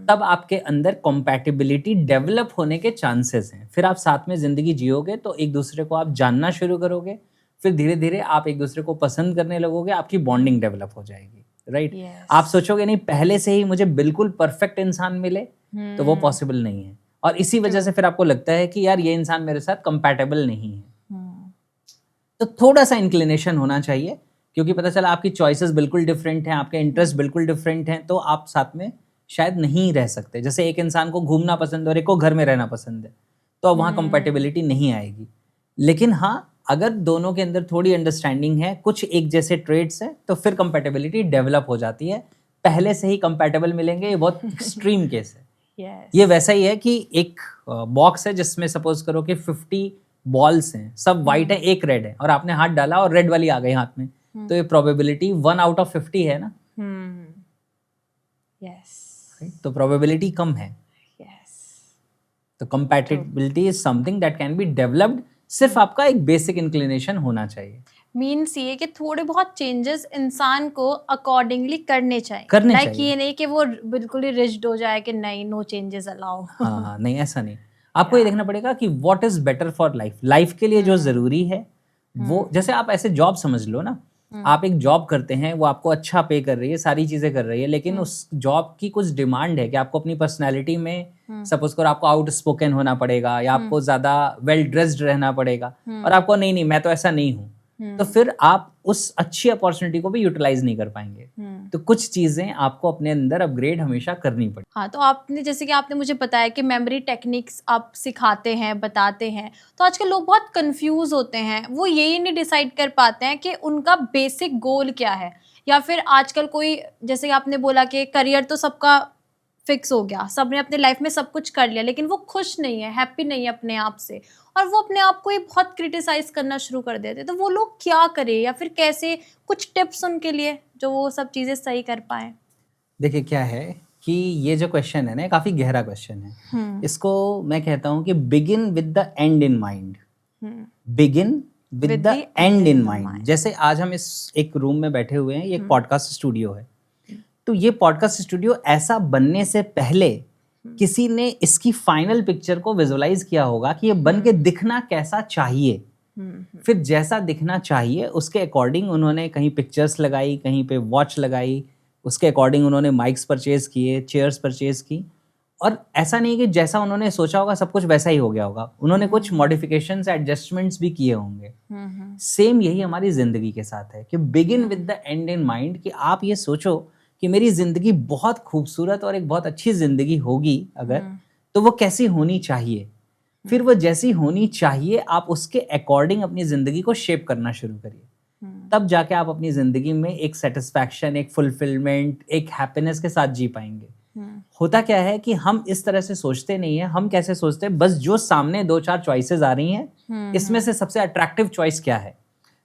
तब आपके अंदर कंपैटिबिलिटी डेवलप होने के चांसेस हैं। फिर आप साथ में जिंदगी जियोगे तो एक दूसरे को आप जानना शुरू करोगे, फिर धीरे धीरे आप एक दूसरे को पसंद करने लगोगे, आपकी बॉन्डिंग डेवलप हो जाएगी, राइट? आप सोचोगे नहीं पहले से ही मुझे बिल्कुल परफेक्ट इंसान मिले, तो वो पॉसिबल नहीं है। और इसी वजह से फिर आपको लगता है कि यार ये इंसान मेरे साथ कंपैटिबल नहीं है। तो थोड़ा सा इंक्लिनेशन होना चाहिए, क्योंकि पता चला आपकी चॉइसेस बिल्कुल डिफरेंट हैं, आपके इंटरेस्ट बिल्कुल डिफरेंट हैं, तो आप साथ में शायद नहीं रह सकते। जैसे एक इंसान को घूमना पसंद है और एक को घर में रहना पसंद है, तो अब वहाँ कंपैटिबिलिटी नहीं आएगी। लेकिन हाँ, अगर दोनों के अंदर थोड़ी अंडरस्टैंडिंग है, कुछ एक जैसे ट्रेड्स हैं, तो फिर कंपैटिबिलिटी डेवलप हो जाती है। पहले से ही कंपैटिबल मिलेंगे, ये बहुत एक्सट्रीम केस है। ये वैसा ही है कि एक बॉक्स है जिसमें सपोज करो कि 50 बॉल्स हैं, सब वाइट है, एक रेड है, और आपने हाथ डाला और रेड वाली आ गई हाथ में, तो ये प्रोबेबिलिटी 1 out of 50 है ना। तो प्रोबेबिलिटी कम है। तो compatibility is something that can be developed, सिर्फ आपका एक बेसिक इंक्लिनेशन होना चाहिए। मीन्स ये कि थोड़े बहुत चेंजेस इंसान को अकॉर्डिंगली करने चाहिए, करने लाइक चाहिए। ये नहीं कि वो बिल्कुल ही रिजिड हो जाए कि नहीं, नो चेंजेस अलाउ। हाँ, नहीं ऐसा नहीं, आपको ये देखना पड़ेगा कि what is better for life. Life के लिए जो जरूरी है वो, जैसे आप ऐसे जॉब समझ लो ना, आप एक जॉब करते हैं, वो आपको अच्छा पे कर रही है, सारी चीजें कर रही है, लेकिन उस जॉब की कुछ डिमांड है कि आपको अपनी पर्सनैलिटी में सपोज करो आपको आउट स्पोकन होना पड़ेगा, या आपको ज्यादा वेल ड्रेस्ड रहना पड़ेगा, और आपको नहीं मैं तो ऐसा नहीं हूँ, तो फिर आप उस अच्छी अपॉर्चुनिटी को भी यूटिलाइज नहीं कर पाएंगे। तो कुछ चीजें आपको अपने अंदर अपग्रेड हमेशा करनी पड़े। हाँ, तो आपने जैसे कि आपने मुझे बताया कि मेमोरी टेक्निक्स आप सिखाते हैं, बताते हैं, तो आजकल लोग बहुत कंफ्यूज होते हैं, वो यही नहीं डिसाइड कर पाते हैं कि उनका बेसिक गोल क्या है, या फिर आजकल कोई, जैसे कि आपने बोला कि करियर तो सबका फिक्स हो गया, सबने अपने लाइफ में सब कुछ कर लिया, लेकिन वो खुश नहीं है, हैप्पी नहीं है अपने आप से, और वो अपने आप को ही बहुत क्रिटिसाइज करना शुरू कर देते, तो वो लोग क्या करें, या फिर कैसे, कुछ टिप्स उनके लिए जो वो सब चीज़ें सही कर पाएं। देखिए क्या है कि ये जो क्वेश्चन है ना, काफी गहरा क्वेश्चन है। इसको मैं कहता हूँ कि begin with the and in mind. Begin with the and in mind. जैसे आज हम इस एक रूम में बैठे हुए हैं, ये एक पॉडकास्ट स्टूडियो है, तो ये पॉडकास्ट स्टूडियो ऐसा बनने से पहले किसी ने इसकी फाइनल पिक्चर को विजुअलाइज किया होगा कि ये बन के दिखना कैसा चाहिए, फिर जैसा दिखना चाहिए उसके अकॉर्डिंग उन्होंने कहीं पिक्चर्स लगाई, कहीं पे वॉच लगाई, उसके अकॉर्डिंग उन्होंने माइक्स परचेज किए, चेयर्स परचेज की, और ऐसा नहीं कि जैसा उन्होंने सोचा होगा सब कुछ वैसा ही हो गया होगा, उन्होंने कुछ मॉडिफिकेशंस, एडजस्टमेंट्स भी किए होंगे। सेम यही हमारी जिंदगी के साथ है कि begin with the and in mind, कि आप ये सोचो कि मेरी जिंदगी बहुत खूबसूरत और एक बहुत अच्छी जिंदगी होगी अगर, तो वो कैसी होनी चाहिए, फिर वो जैसी होनी चाहिए आप उसके अकॉर्डिंग अपनी जिंदगी को शेप करना शुरू करिए। तब जाके आप अपनी जिंदगी में एक सेटिस्फैक्शन, एक फुलफिलमेंट, एक हैप्पीनेस के साथ जी पाएंगे। होता क्या है कि हम इस तरह से सोचते नहीं है, हम कैसे सोचते हैं, बस जो सामने 2-4 चॉइसेस आ रही हैं, इसमें से सबसे अट्रैक्टिव चॉइस क्या है।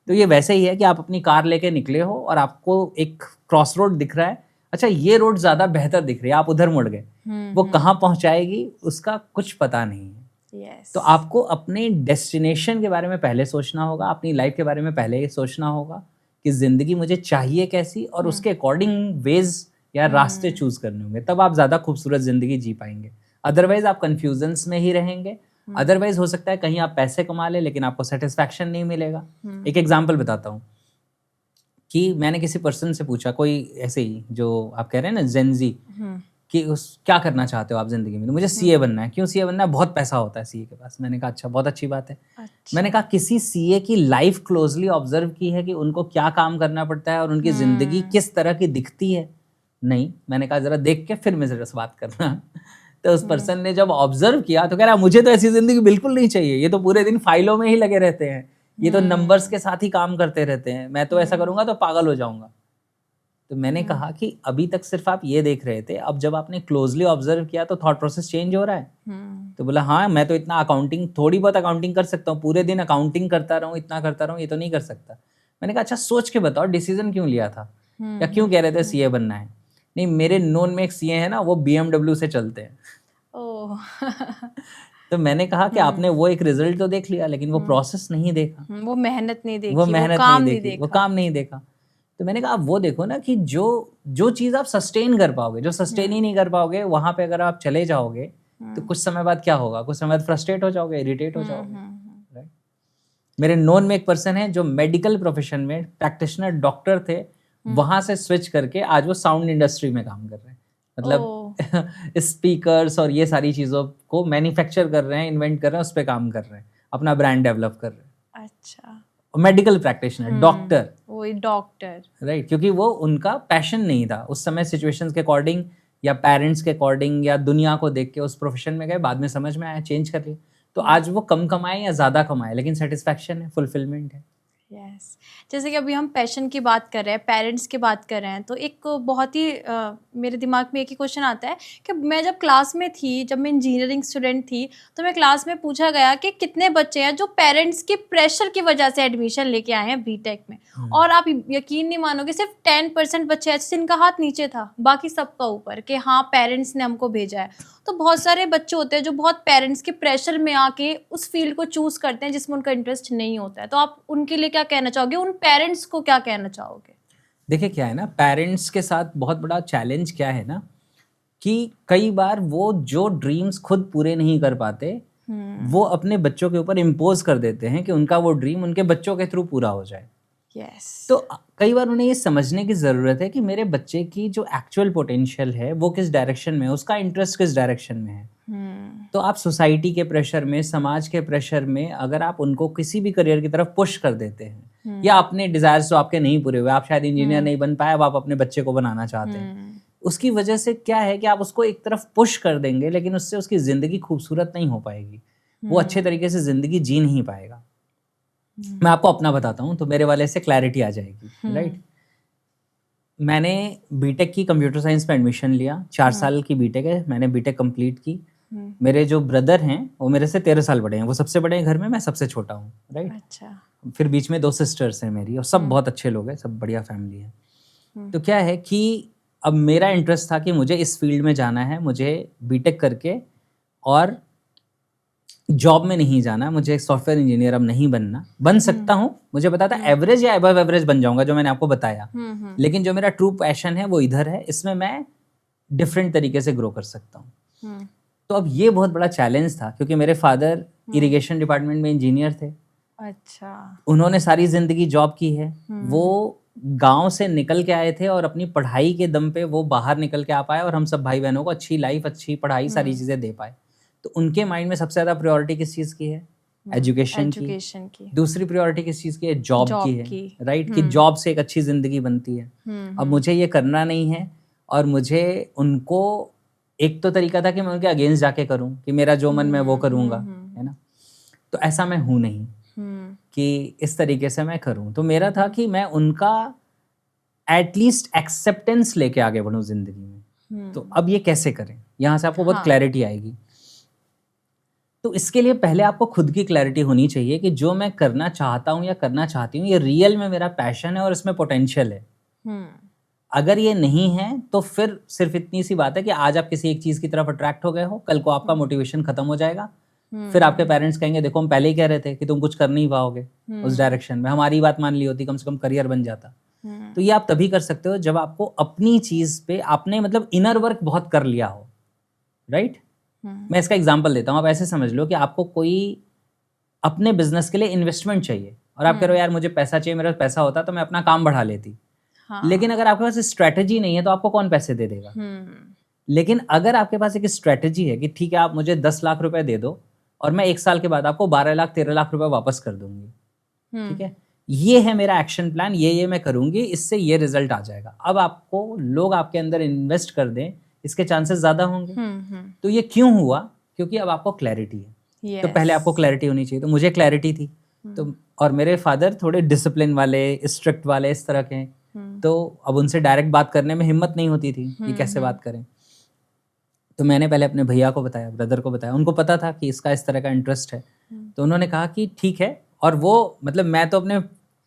तो ये वैसे ही है कि आप अपनी कार लेके निकले हो और आपको एक क्रॉस रोड दिख रहा है, अच्छा ये रोड ज्यादा बेहतर दिख रही है, आप उधर मुड़ गए, वो कहाँ पहुंचाएगी उसका कुछ पता नहीं है। तो आपको अपने डेस्टिनेशन के बारे में पहले सोचना होगा, अपनी लाइफ के बारे में पहले ही सोचना होगा कि जिंदगी मुझे चाहिए कैसी, और उसके अकॉर्डिंग वेज या रास्ते चूज करने होंगे, तब आप ज्यादा खूबसूरत जिंदगी जी पाएंगे। अदरवाइज आप कंफ्यूजन्स में ही रहेंगे, अदरवाइज हो सकता है कहीं आप पैसे कमा ले लेकिन आपको सेटिस्फैक्शन नहीं मिलेगा। एक एग्जाम्पल बताता हूँ कि मैंने किसी पर्सन से पूछा, कोई ऐसे ही जो आप कह रहे हैं ना जेनजी, कि उस क्या करना चाहते हो आप जिंदगी में, तो मुझे सीए बनना है। क्यों सीए बनना है? बहुत पैसा होता है सीए के पास। मैंने कहा अच्छा, बहुत अच्छी बात है। मैंने कहा किसी सीए की लाइफ क्लोजली ऑब्जर्व की है कि उनको क्या काम करना पड़ता है और उनकी जिंदगी किस तरह की दिखती है? नहीं। मैंने कहा जरा देख के फिर मेरे से बात करना। तो उस पर्सन ने जब ऑब्जर्व किया तो कह रहा मुझे तो ऐसी जिंदगी बिल्कुल नहीं चाहिए, ये तो पूरे दिन फाइलों में ही लगे रहते हैं, ये तो नंबर्स के साथ ही काम करते रहते हैं, मैं तो ऐसा करूंगा तो पागल हो जाऊंगा। तो मैंने कहा कि अभी तक सिर्फ आप ये देख रहे थे, अब जब आपने क्लोजली ऑब्जर्व किया तो थॉट प्रोसेस चेंज हो रहा है। तो बोला हाँ, मैं तो इतना अकाउंटिंग, थोड़ी बहुत अकाउंटिंग कर सकता हूँ, पूरे दिन अकाउंटिंग करता रहूँ, इतना करता रहूँ, ये तो नहीं कर सकता। मैंने कहा अच्छा सोच के बताओ डिसीजन क्यों लिया था, या क्यों कह रहे थे सीए बनना है? नहीं, मेरे नोन में एक सीए है ना, वो BMW से चलते हैं। तो मैंने कहा कि आपने वो एक रिजल्ट तो देख लिया लेकिन वो प्रोसेस नहीं देखा, वो मेहनत नहीं देखी, वो मेहनत काम नहीं देखी, वो काम नहीं देखा। तो मैंने कहा आप वो देखो ना कि जो चीज आप सस्टेन कर पाओगे, जो सस्टेन ही नहीं कर पाओगे, वहां पे अगर आप चले जाओगे तो कुछ समय बाद क्या होगा? कुछ समय बाद फ्रस्ट्रेट हो जाओगे, इरिटेट हो जाओगे। राइट? मेरे नोन में एक पर्सन है जो मेडिकल प्रोफेशन में प्रैक्टिशनर डॉक्टर थे, वहां से स्विच करके आज वो साउंड इंडस्ट्री में काम कर रहे हैं। मतलब स्पीकर्स और ये सारी चीजों को मैन्युफैक्चर कर रहे हैं, इन्वेंट कर रहे हैं, उस पर काम कर रहे हैं, अपना ब्रांड डेवलप कर रहे हैं। अच्छा, मेडिकल प्रैक्टिशनर, डॉक्टर, वही डॉक्टर, राइट? क्योंकि वो उनका पैशन नहीं था उस समय, सिचुएशंस के अकॉर्डिंग या पेरेंट्स के अकॉर्डिंग या दुनिया को देख के उस प्रोफेशन में गए, बाद में समझ में आया, चेंज कर लिया। तो आज वो कम कमाए या ज्यादा कमाए लेकिन सेटिस्फैक्शन है, फुलफिलमेंट है। यस, जैसे कि अभी हम पैशन की बात कर रहे हैं, पेरेंट्स की बात कर रहे हैं, तो एक बहुत ही मेरे दिमाग में एक ही क्वेश्चन आता है कि मैं जब क्लास में थी, जब मैं इंजीनियरिंग स्टूडेंट थी, तो मैं क्लास में पूछा गया कि कितने बच्चे हैं जो पेरेंट्स के प्रेशर की वजह से एडमिशन लेके आए हैं बीटेक में, और आप यकीन नहीं मानोगे सिर्फ 10% बच्चे ऐसे जिनका हाथ नीचे था, बाकी सबका ऊपर कि हाँ पेरेंट्स ने हमको भेजा है। तो बहुत सारे बच्चे होते हैं जो बहुत पेरेंट्स के प्रेशर में आके उस फील्ड को चूज करते हैं जिसमें उनका इंटरेस्ट नहीं होता है, तो आप उनके लिए क्या कहना चाहोगे, उन पेरेंट्स को क्या कहना चाहोगे? देखिए क्या है ना, पेरेंट्स के साथ बहुत बड़ा चैलेंज क्या है ना, कि कई बार वो जो ड्रीम्स खुद पूरे नहीं कर पाते वो अपने बच्चों के ऊपर इम्पोज कर देते हैं कि उनका वो ड्रीम उनके बच्चों के थ्रू पूरा हो जाए। यस, तो कई बार उन्हें ये समझने की ज़रूरत है कि मेरे बच्चे की जो एक्चुअल पोटेंशियल है वो किस डायरेक्शन में है, उसका इंटरेस्ट किस डायरेक्शन में है। तो आप सोसाइटी के प्रेशर में, समाज के प्रेशर में अगर आप उनको किसी भी करियर की तरफ पुश कर देते हैं, या अपने डिजायर्स जो आपके नहीं पूरे हुए, आप शायद इंजीनियर नहीं बन पाए, अब आप अपने बच्चे को बनाना चाहते हैं, उसकी वजह से क्या है कि आप उसको एक तरफ पुश कर देंगे, लेकिन उससे उसकी ज़िंदगी खूबसूरत नहीं हो पाएगी, वो अच्छे तरीके से ज़िंदगी जी नहीं पाएगा। मैं आपको अपना बताता हूँ तो मेरे वाले से क्लैरिटी आ जाएगी, राइट। मैंने बीटेक की कंप्यूटर साइंस में एडमिशन लिया, 4 साल की बीटेक है, मैंने बीटेक कंप्लीट की। मेरे जो ब्रदर हैं वो मेरे से 13 साल बड़े हैं, वो सबसे बड़े हैं घर में, मैं सबसे छोटा हूँ, राइट। अच्छा, फिर बीच में 2 सिस्टर्स हैं मेरी, और सब बहुत अच्छे लोग हैं, सब बढ़िया फैमिली है। तो क्या है कि अब मेरा इंटरेस्ट था कि मुझे इस फील्ड में जाना है, मुझे बीटेक करके और जॉब में नहीं जाना, मुझे सॉफ्टवेयर इंजीनियर अब नहीं बनना, बन सकता हूँ, मुझे पता था एवरेज या अबव एवरेज बन जाऊंगा जो मैंने आपको बताया, लेकिन जो मेरा ट्रू पैशन है वो इधर है, इसमें मैं डिफरेंट तरीके से ग्रो कर सकता हूँ। तो अब ये बहुत बड़ा चैलेंज था क्योंकि मेरे फादर इरिगेशन डिपार्टमेंट में इंजीनियर थे। अच्छा, उन्होंने सारी जिंदगी जॉब की है, वो गांव से निकल के आए थे और अपनी पढ़ाई के दम पे वो बाहर निकल के आ पाए और हम सब भाई बहनों को अच्छी लाइफ, अच्छी पढ़ाई, सारी चीजें दे पाए। तो उनके माइंड में सबसे ज्यादा प्रायोरिटी किस चीज की है? एजुकेशन की। दूसरी प्रायोरिटी किस चीज की है? जॉब की है, राइट। कि जॉब से एक अच्छी जिंदगी बनती है। अब मुझे ये करना नहीं है और मुझे उनको, एक तो तरीका था कि मैं उनके अगेंस्ट जाके करूं कि मेरा जो मन मैं वो करूंगा, है ना। तो ऐसा मैं हूं नहीं कि इस तरीके से मैं करूं। तो मेरा था कि मैं उनका एटलीस्ट एक्सेप्टेंस लेके आगे बढ़ूं जिंदगी में। तो अब ये कैसे करें, यहाँ से आपको बहुत क्लैरिटी आएगी। तो इसके लिए पहले आपको खुद की क्लैरिटी होनी चाहिए कि जो मैं करना चाहता हूँ या करना चाहती हूँ ये रियल में मेरा पैशन है और इसमें पोटेंशियल है। अगर ये नहीं है तो फिर सिर्फ इतनी सी बात है कि आज आप किसी एक चीज की तरफ अट्रैक्ट हो गए हो, कल को आपका मोटिवेशन खत्म हो जाएगा। फिर आपके पेरेंट्स कहेंगे देखो हम पहले ही कह रहे थे कि तुम कुछ कर नहीं पाओगे उस डायरेक्शन में, हमारी बात मान ली होती, कम से कम करियर बन जाता। तो ये आप तभी कर सकते हो जब आपको अपनी चीज पे आपने मतलब इनर वर्क बहुत कर लिया हो, राइट। मैं इसका एग्जांपल देता हूँ, आप ऐसे समझ लो कि आपको कोई अपने बिजनेस के लिए इन्वेस्टमेंट चाहिए और आप कह रहे हो यार मुझे पैसा चाहिए, मेरा पैसा होता तो मैं अपना काम बढ़ा लेती। लेकिन अगर आपके पास स्ट्रेटजी नहीं है तो आपको कौन पैसे दे देगा। लेकिन अगर आपके पास एक स्ट्रेटजी है कि ठीक है आप मुझे 10 लाख रुपए दे दो और मैं 1 साल के बाद आपको 12 लाख 13 लाख रुपए वापस कर दूंगी, ठीक है, ये है मेरा एक्शन प्लान, ये मैं करूंगी, इससे ये रिजल्ट आ जाएगा। अब आपको लोग आपके अंदर इन्वेस्ट कर दें, इसके चांसेस ज्यादा होंगे। तो ये क्यों हुआ? क्योंकि अब आपको क्लैरिटी है। तो पहले आपको क्लैरिटी होनी चाहिए, तो मुझे क्लैरिटी थी। तो और मेरे फादर थोड़े डिसिप्लिन वाले, स्ट्रिक्ट वाले इस तरह के, तो अब उनसे डायरेक्ट बात करने में हिम्मत नहीं होती थी कि कैसे बात करें। तो मैंने पहले अपने भैया को बताया, ब्रदर को बताया, उनको पता था कि इसका इस तरह का इंटरेस्ट है। तो उन्होंने कहा कि ठीक है। और वो मतलब मैं तो अपने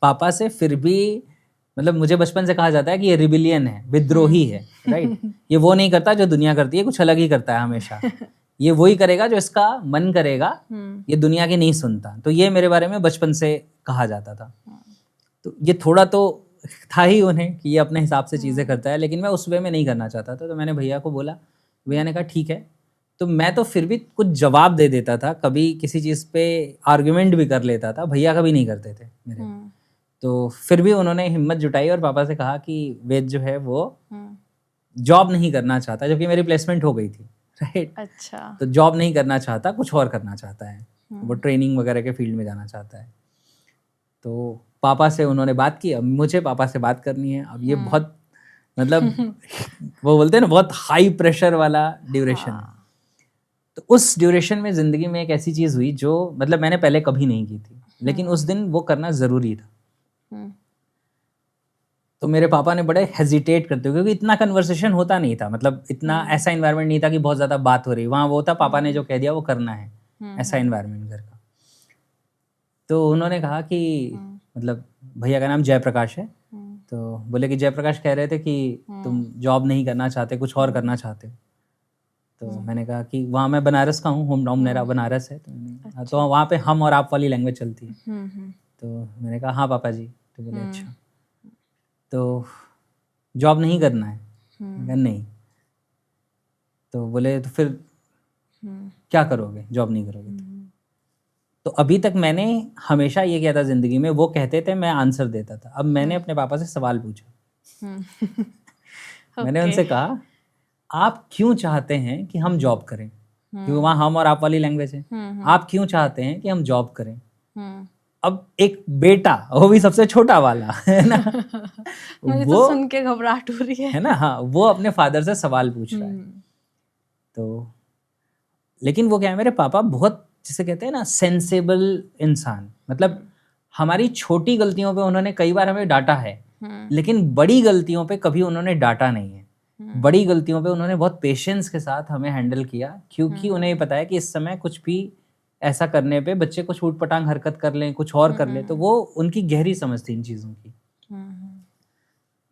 पापा से फिर भी, मतलब मुझे बचपन से कहा जाता है कि ये रिबिलियन है, विद्रोही है, राइट। ये वो नहीं करता जो दुनिया करती है, कुछ अलग ही करता है हमेशा। ये वही करेगा जो इसका मन करेगा, ये दुनिया की नहीं सुनता। तो ये मेरे बारे में बचपन से कहा जाता था। तो ये थोड़ा तो था ही उन्हें कि ये अपने हिसाब से चीज़ें करता है, लेकिन मैं उस वे में नहीं करना चाहता था। तो मैंने भैया को बोला, भैया ने कहा ठीक है। तो मैं तो फिर भी कुछ जवाब दे देता था, कभी किसी चीज़ पे आर्ग्यूमेंट भी कर लेता था, भैया कभी नहीं करते थे मेरे। तो फिर भी उन्होंने हिम्मत जुटाई और पापा से कहा कि वेद जो है वो जॉब नहीं करना चाहता, जबकि मेरी प्लेसमेंट हो गई थी, राइट। अच्छा, तो जॉब नहीं करना चाहता, कुछ और करना चाहता है, वो ट्रेनिंग वगैरह के फील्ड में जाना चाहता है। तो पापा से उन्होंने बात की, अब मुझे पापा से बात करनी है। अब ये बहुत मतलब वो बोलते हैं ना बहुत हाई प्रेशर वाला ड्यूरेशन है। तो उस ड्यूरेशन में ज़िंदगी में एक ऐसी चीज़ हुई जो मतलब मैंने पहले कभी नहीं की थी, लेकिन उस दिन वो करना ज़रूरी था। तो मेरे पापा ने बड़े हेजिटेट करते हुए, क्योंकि इतना कन्वर्सेशन होता नहीं था, मतलब इतना ऐसा इन्वायरमेंट नहीं था कि बहुत ज़्यादा बात हो रही, वहाँ वो था पापा ने जो कह दिया वो करना है, ऐसा इन्वायरमेंट घर का। तो उन्होंने कहा कि मतलब भैया का नाम जयप्रकाश है, तो बोले कि जयप्रकाश कह रहे थे कि तुम जॉब नहीं करना चाहते, कुछ और करना चाहते हो। तो मैंने कहा कि वहाँ मैं बनारस का हूँ, होम टाउन मेरा बनारस है, तो वहाँ पे हम और आप वाली लैंग्वेज चलती है। तो मैंने कहा हाँ पापा जी। तो बोले अच्छा, तो जॉब नहीं करना है? मैंने कहा नहीं। तो बोले तो फिर क्या करोगे, जॉब नहीं करोगे तो अभी तक मैंने हमेशा ये किया था ज़िंदगी में, वो कहते थे मैं आंसर देता था, अब मैंने अपने पापा से सवाल पूछा। मैंने उनसे कहा आप क्यों चाहते हैं कि हम जॉब करें, क्योंकि वहाँ हम और आप वाली लैंग्वेज है, आप क्यों चाहते हैं कि हम जॉब करें? अब एक बेटा, वो भी सबसे छोटा वाला, है ना, मुझे वो तो सुन के घबराहट हो रही है ना, हाँ, वो अपने फादर से सवाल पूछ रहा है। तो लेकिन वो क्या है, मेरे पापा बहुत, जिसे कहते हैं ना, सेंसेबल इंसान, मतलब हमारी छोटी गलतियों पे उन्होंने कई बार हमें डांटा है, लेकिन बड़ी गलतियों पे कभी उन्होंने डांटा नहीं है। बड़ी गलतियों पे उन्होंने बहुत पेशेंस के साथ हमें हैंडल किया, क्योंकि उन्हें पता है कि इस समय कुछ भी ऐसा करने पे बच्चे कुछ ऊटपटांग हरकत कर लें, कुछ और कर लें, तो वो उनकी गहरी समझ थी इन चीज़ों की।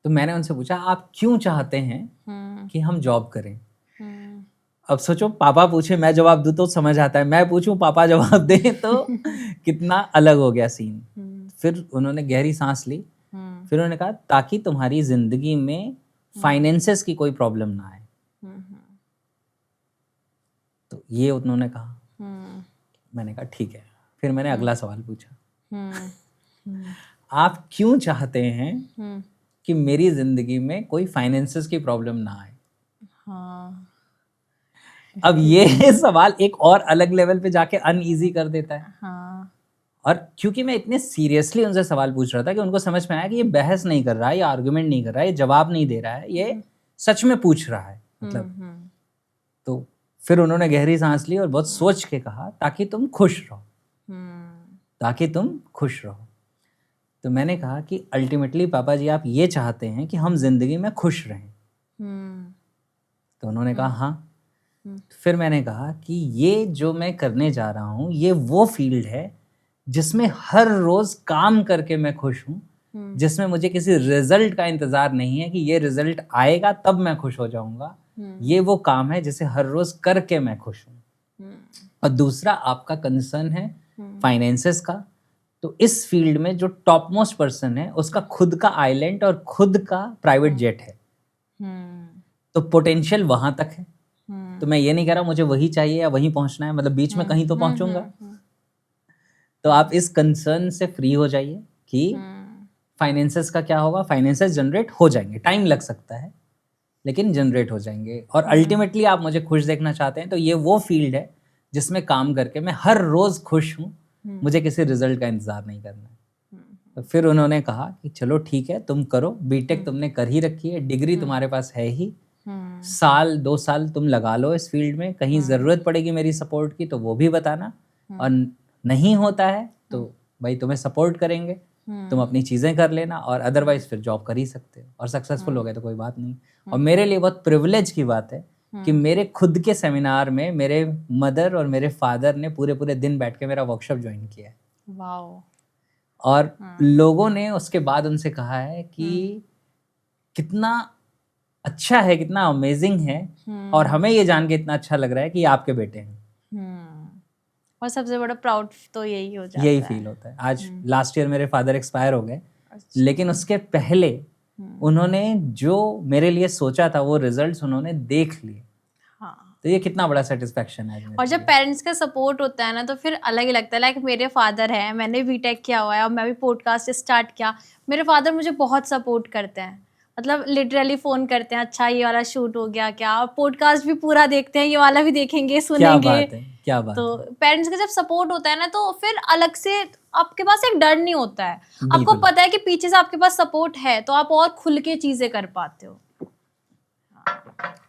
तो मैंने उनसे पूछा आप क्यों चाहते हैं कि हम जॉब करें? अब सोचो, पापा पूछे मैं जवाब दूं तो समझ आता है, मैं पूछूं पापा जवाब दें तो कितना अलग हो गया सीन। फिर उन्होंने गहरी सांस ली, फिर उन्होंने कहा ताकि तुम्हारी जिंदगी में फाइनेंसेस की कोई प्रॉब्लम ना आए। तो ये उन्होंने कहा। मैंने कहा ठीक है। फिर मैंने अगला सवाल पूछा, आप क्यों चाहते हैं कि मेरी जिंदगी में कोई फाइनेंसेस की प्रॉब्लम ना आए? हाँ। अब ये सवाल एक और अलग लेवल पे जाके अनईजी कर देता है। हाँ। और क्योंकि मैं इतने सीरियसली उनसे सवाल पूछ रहा था कि उनको समझ में आया कि ये बहस नहीं कर रहा है, ये आर्गुमेंट नहीं कर रहा है, ये जवाब नहीं दे रहा है, ये सच में पूछ रहा है, मतलब। तो फिर उन्होंने गहरी सांस ली और बहुत सोच के कहा ताकि तुम खुश रहो, ताकि तुम खुश रहो। तो मैंने कहा कि अल्टीमेटली पापा जी आप ये चाहते हैं कि हम जिंदगी में खुश रहें? तो उन्होंने कहा हाँ। फिर मैंने कहा कि ये जो मैं करने जा रहा हूँ ये वो फील्ड है जिसमें हर रोज काम करके मैं खुश हूँ, जिसमें मुझे किसी रिजल्ट का इंतजार नहीं है कि ये रिजल्ट आएगा तब मैं खुश हो जाऊंगा। ये वो काम है जिसे हर रोज करके मैं खुश हूँ। और दूसरा आपका कंसर्न है फाइनेंसेस का, तो इस फील्ड में जो टॉप मोस्ट पर्सन है उसका खुद का आइलैंड और खुद का प्राइवेट जेट है, तो पोटेंशियल वहां तक है। तो मैं ये नहीं कह रहा मुझे वही चाहिए या वहीं पहुंचना है, मतलब बीच में कहीं तो पहुंचूंगा। तो आप इस कंसर्न से फ्री हो जाइए कि फाइनेंसेस का क्या होगा, फाइनेंसेस जनरेट हो जाएंगे, टाइम लग सकता है लेकिन जनरेट हो जाएंगे। और अल्टीमेटली आप मुझे खुश देखना चाहते हैं तो ये वो फील्ड है जिसमें काम करके मैं हर रोज खुश हूँ, मुझे किसी रिजल्ट का इंतजार नहीं करना है। तो फिर उन्होंने कहा कि चलो ठीक है तुम करो, बीटेक तुमने कर ही रखी है, डिग्री तुम्हारे पास है ही, साल 2 साल तुम लगा लो इस फील्ड में, कहीं ज़रूरत पड़ेगी मेरी सपोर्ट की तो वो भी बताना, और नहीं होता है तो भाई तुम्हें सपोर्ट करेंगे, तुम अपनी चीज़ें कर लेना, और अदरवाइज फिर जॉब कर ही सकते हो, और सक्सेसफुल हो गए तो कोई बात नहीं। और मेरे लिए बहुत प्रिविलेज की बात है कि मेरे खुद के सेमिनार में मेरे मदर और मेरे फादर ने पूरे दिन बैठ के मेरा वर्कशॉप ज्वाइन किया है। वाओ। और लोगों ने उसके बाद उनसे कहा है कि कितना अच्छा है, कितना अमेजिंग है, और हमें ये जान के इतना अच्छा लग रहा है कि आपके बेटे हैं। और सबसे बड़ा प्राउड तो यही हो जाता है, यही फील होता है। आज लास्ट ईयर मेरे फादर एक्सपायर हो गए, लेकिन उसके पहले उन्होंने जो मेरे लिए सोचा था वो रिजल्ट्स उन्होंने देख लिए। हाँ। तो ये कितना बड़ा सेटिस्फेक्शन है। और जब पेरेंट्स का सपोर्ट होता है ना तो फिर अलग ही लगता है। लाइक मेरे फादर हैं, मैंने बीटेक किया हुआ है और मैं भी पॉडकास्ट स्टार्ट किया, मेरे फादर मुझे बहुत सपोर्ट करते हैं, मतलब लिटरली फोन करते हैं, अच्छा ये वाला शूट हो गया क्या, और पॉडकास्ट भी पूरा देखते हैं, ये वाला भी देखेंगे, सुनेंगे। क्या बात तो है। पेरेंट्स का जब सपोर्ट होता है ना तो फिर अलग से आपके पास एक डर नहीं होता है, आपको पता है कि पीछे से आपके पास सपोर्ट है तो आप और खुल के चीजें कर पाते हो।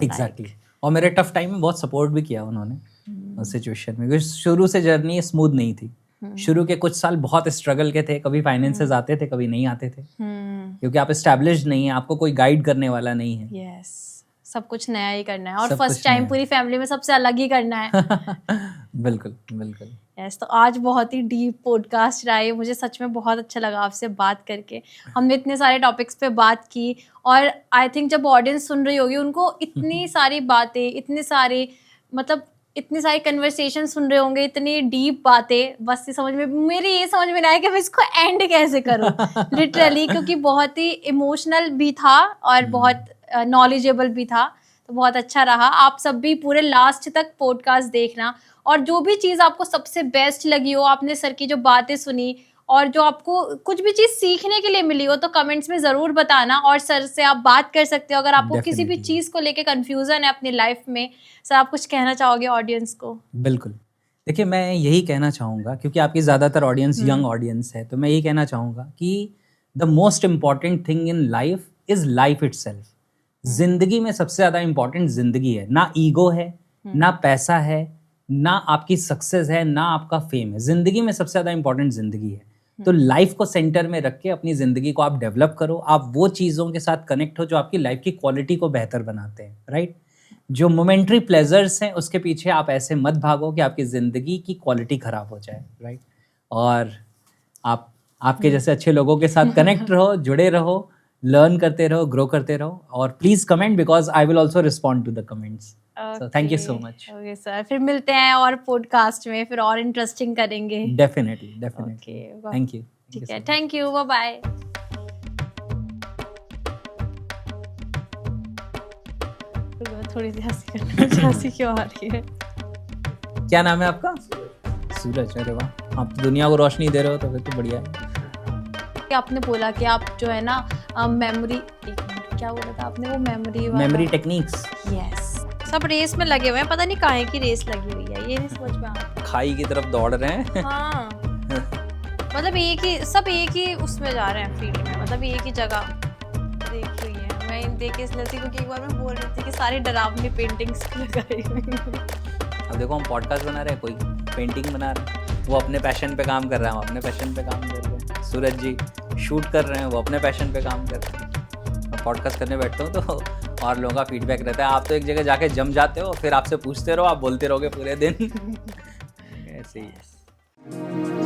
एग्जैक्टली। और मेरे टफ टाइम में बहुत सपोर्ट भी किया उन्होंने उस सिचुएशन में, क्योंकि शुरू से जर्नी स्मूथ नहीं थी। शुरू के कुछ साल बहुत स्ट्रगल के थे, कभी फाइनेंसेस आते थे, कभी नहीं आते थे, क्योंकि आप एस्टैब्लिश्ड नहीं है, आपको कोई गाइड करने वाला नहीं है। यस, सब कुछ नया ही करना है और सब फर्स्ट कुछ टाइम नया। पूरी फैमिली में सबसे अलग ही करना है। बिल्कुल बिल्कुल। यस, तो आज बहुत ही डीप पॉडकास्ट रहा है, मुझे सच में बहुत अच्छा लगा आपसे बात करके। हमने इतने सारे टॉपिक्स पे बात की और आई थिंक जब ऑडियंस सुन रही होगी उनको इतनी सारी बातें, इतनी सारी कन्वर्सेशन सुन रहे होंगे, इतनी डीप बातें, बस ये समझ में नहीं आया कि मैं इसको एंड कैसे करूं लिटरली, क्योंकि बहुत ही इमोशनल भी था और बहुत नॉलेजेबल भी था। तो बहुत अच्छा रहा। आप सब भी पूरे लास्ट तक पॉडकास्ट देखना और जो भी चीज़ आपको सबसे बेस्ट लगी हो, आपने सर की जो बातें सुनी और जो आपको कुछ भी चीज़ सीखने के लिए मिली हो, तो कमेंट्स में ज़रूर बताना और सर से आप बात कर सकते हो। अगर आपको किसी भी Definitely. चीज़ को लेके कन्फ्यूज़न है अपनी लाइफ में, सर आप कुछ कहना चाहोगे ऑडियंस को? बिल्कुल। देखिए, मैं यही कहना चाहूँगा, क्योंकि आपकी ज़्यादातर ऑडियंस यंग ऑडियंस है, तो मैं यही कहना चाहूँगा कि the most important thing in life is life itself. जिंदगी में सबसे ज़्यादा इम्पॉर्टेंट जिंदगी है, ना ईगो है, ना पैसा है, ना आपकी सक्सेस है, ना आपका फेम है। जिंदगी में सबसे ज़्यादा इम्पॉर्टेंट जिंदगी है। तो लाइफ को सेंटर में रख के अपनी ज़िंदगी को आप डेवलप करो। आप वो चीज़ों के साथ कनेक्ट हो जो आपकी लाइफ की क्वालिटी को बेहतर बनाते हैं, राइट? जो मोमेंट्री प्लेजर्स हैं उसके पीछे आप ऐसे मत भागो कि आपकी ज़िंदगी की क्वालिटी ख़राब हो जाए, राइट? और आप आपके जैसे अच्छे लोगों के साथ कनेक्ट रहो, जुड़े रहो, लर्न करते रहो, ग्रो करते रहो और please comment, because I will also respond to the comments. So thank you so much. Okay sir, फिर मिलते हैं और पॉडकास्ट में फिर और इंटरेस्टिंग करेंगे। Definitely. Okay, Thank you. ठीक है, थैंक यू, बाय बाय। थोड़ी सी हंसी करना, मुझे हंसी क्यों आ रही है? क्या नाम है आपका? सूरज। अरे वाह, आप दुनिया को रोशनी दे रहे हो, तो फिर तो बढ़िया है। कि आपने बोला कि आप जो है ना मेमोरी, एक मिनट, क्या बोला था आपने? वो मेमोरी टेक्निक्स। यस, सब रेस में लगे हुए हैं, पता नहीं काहे की रेस लगी हुई है, ये नहीं समझ में आ रहा। खाई की तरफ दौड़ रहे हैं। हाँ, मतलब सब एक ही उसमें जा रहे हैं फील्ड में, मतलब एक ही जगह देखी हुई है। मैं देख के इसलिए क्योंकि एक बार मैं बोल रही थी कि सारी डरावनी पेंटिंग्स लगाई हुई हैं। अब देखो, हम पॉडकास्ट बना रहे हैं, कोई पेंटिंग बना रहा है, वो अपने पैशन पे काम कर रहा है, हम अपने पैशन पे काम कर रहे हैं। सूरज जी शूट कर रहे हैं, वो अपने पैशन पे काम कर रहे हैं। मैं पॉडकास्ट करने बैठता हूँ तो और लोगों का फीडबैक रहता है। आप तो एक जगह जाके जम जाते हो, फिर आपसे पूछते रहो, आप बोलते रहोगे पूरे दिन। ऐसे ही है।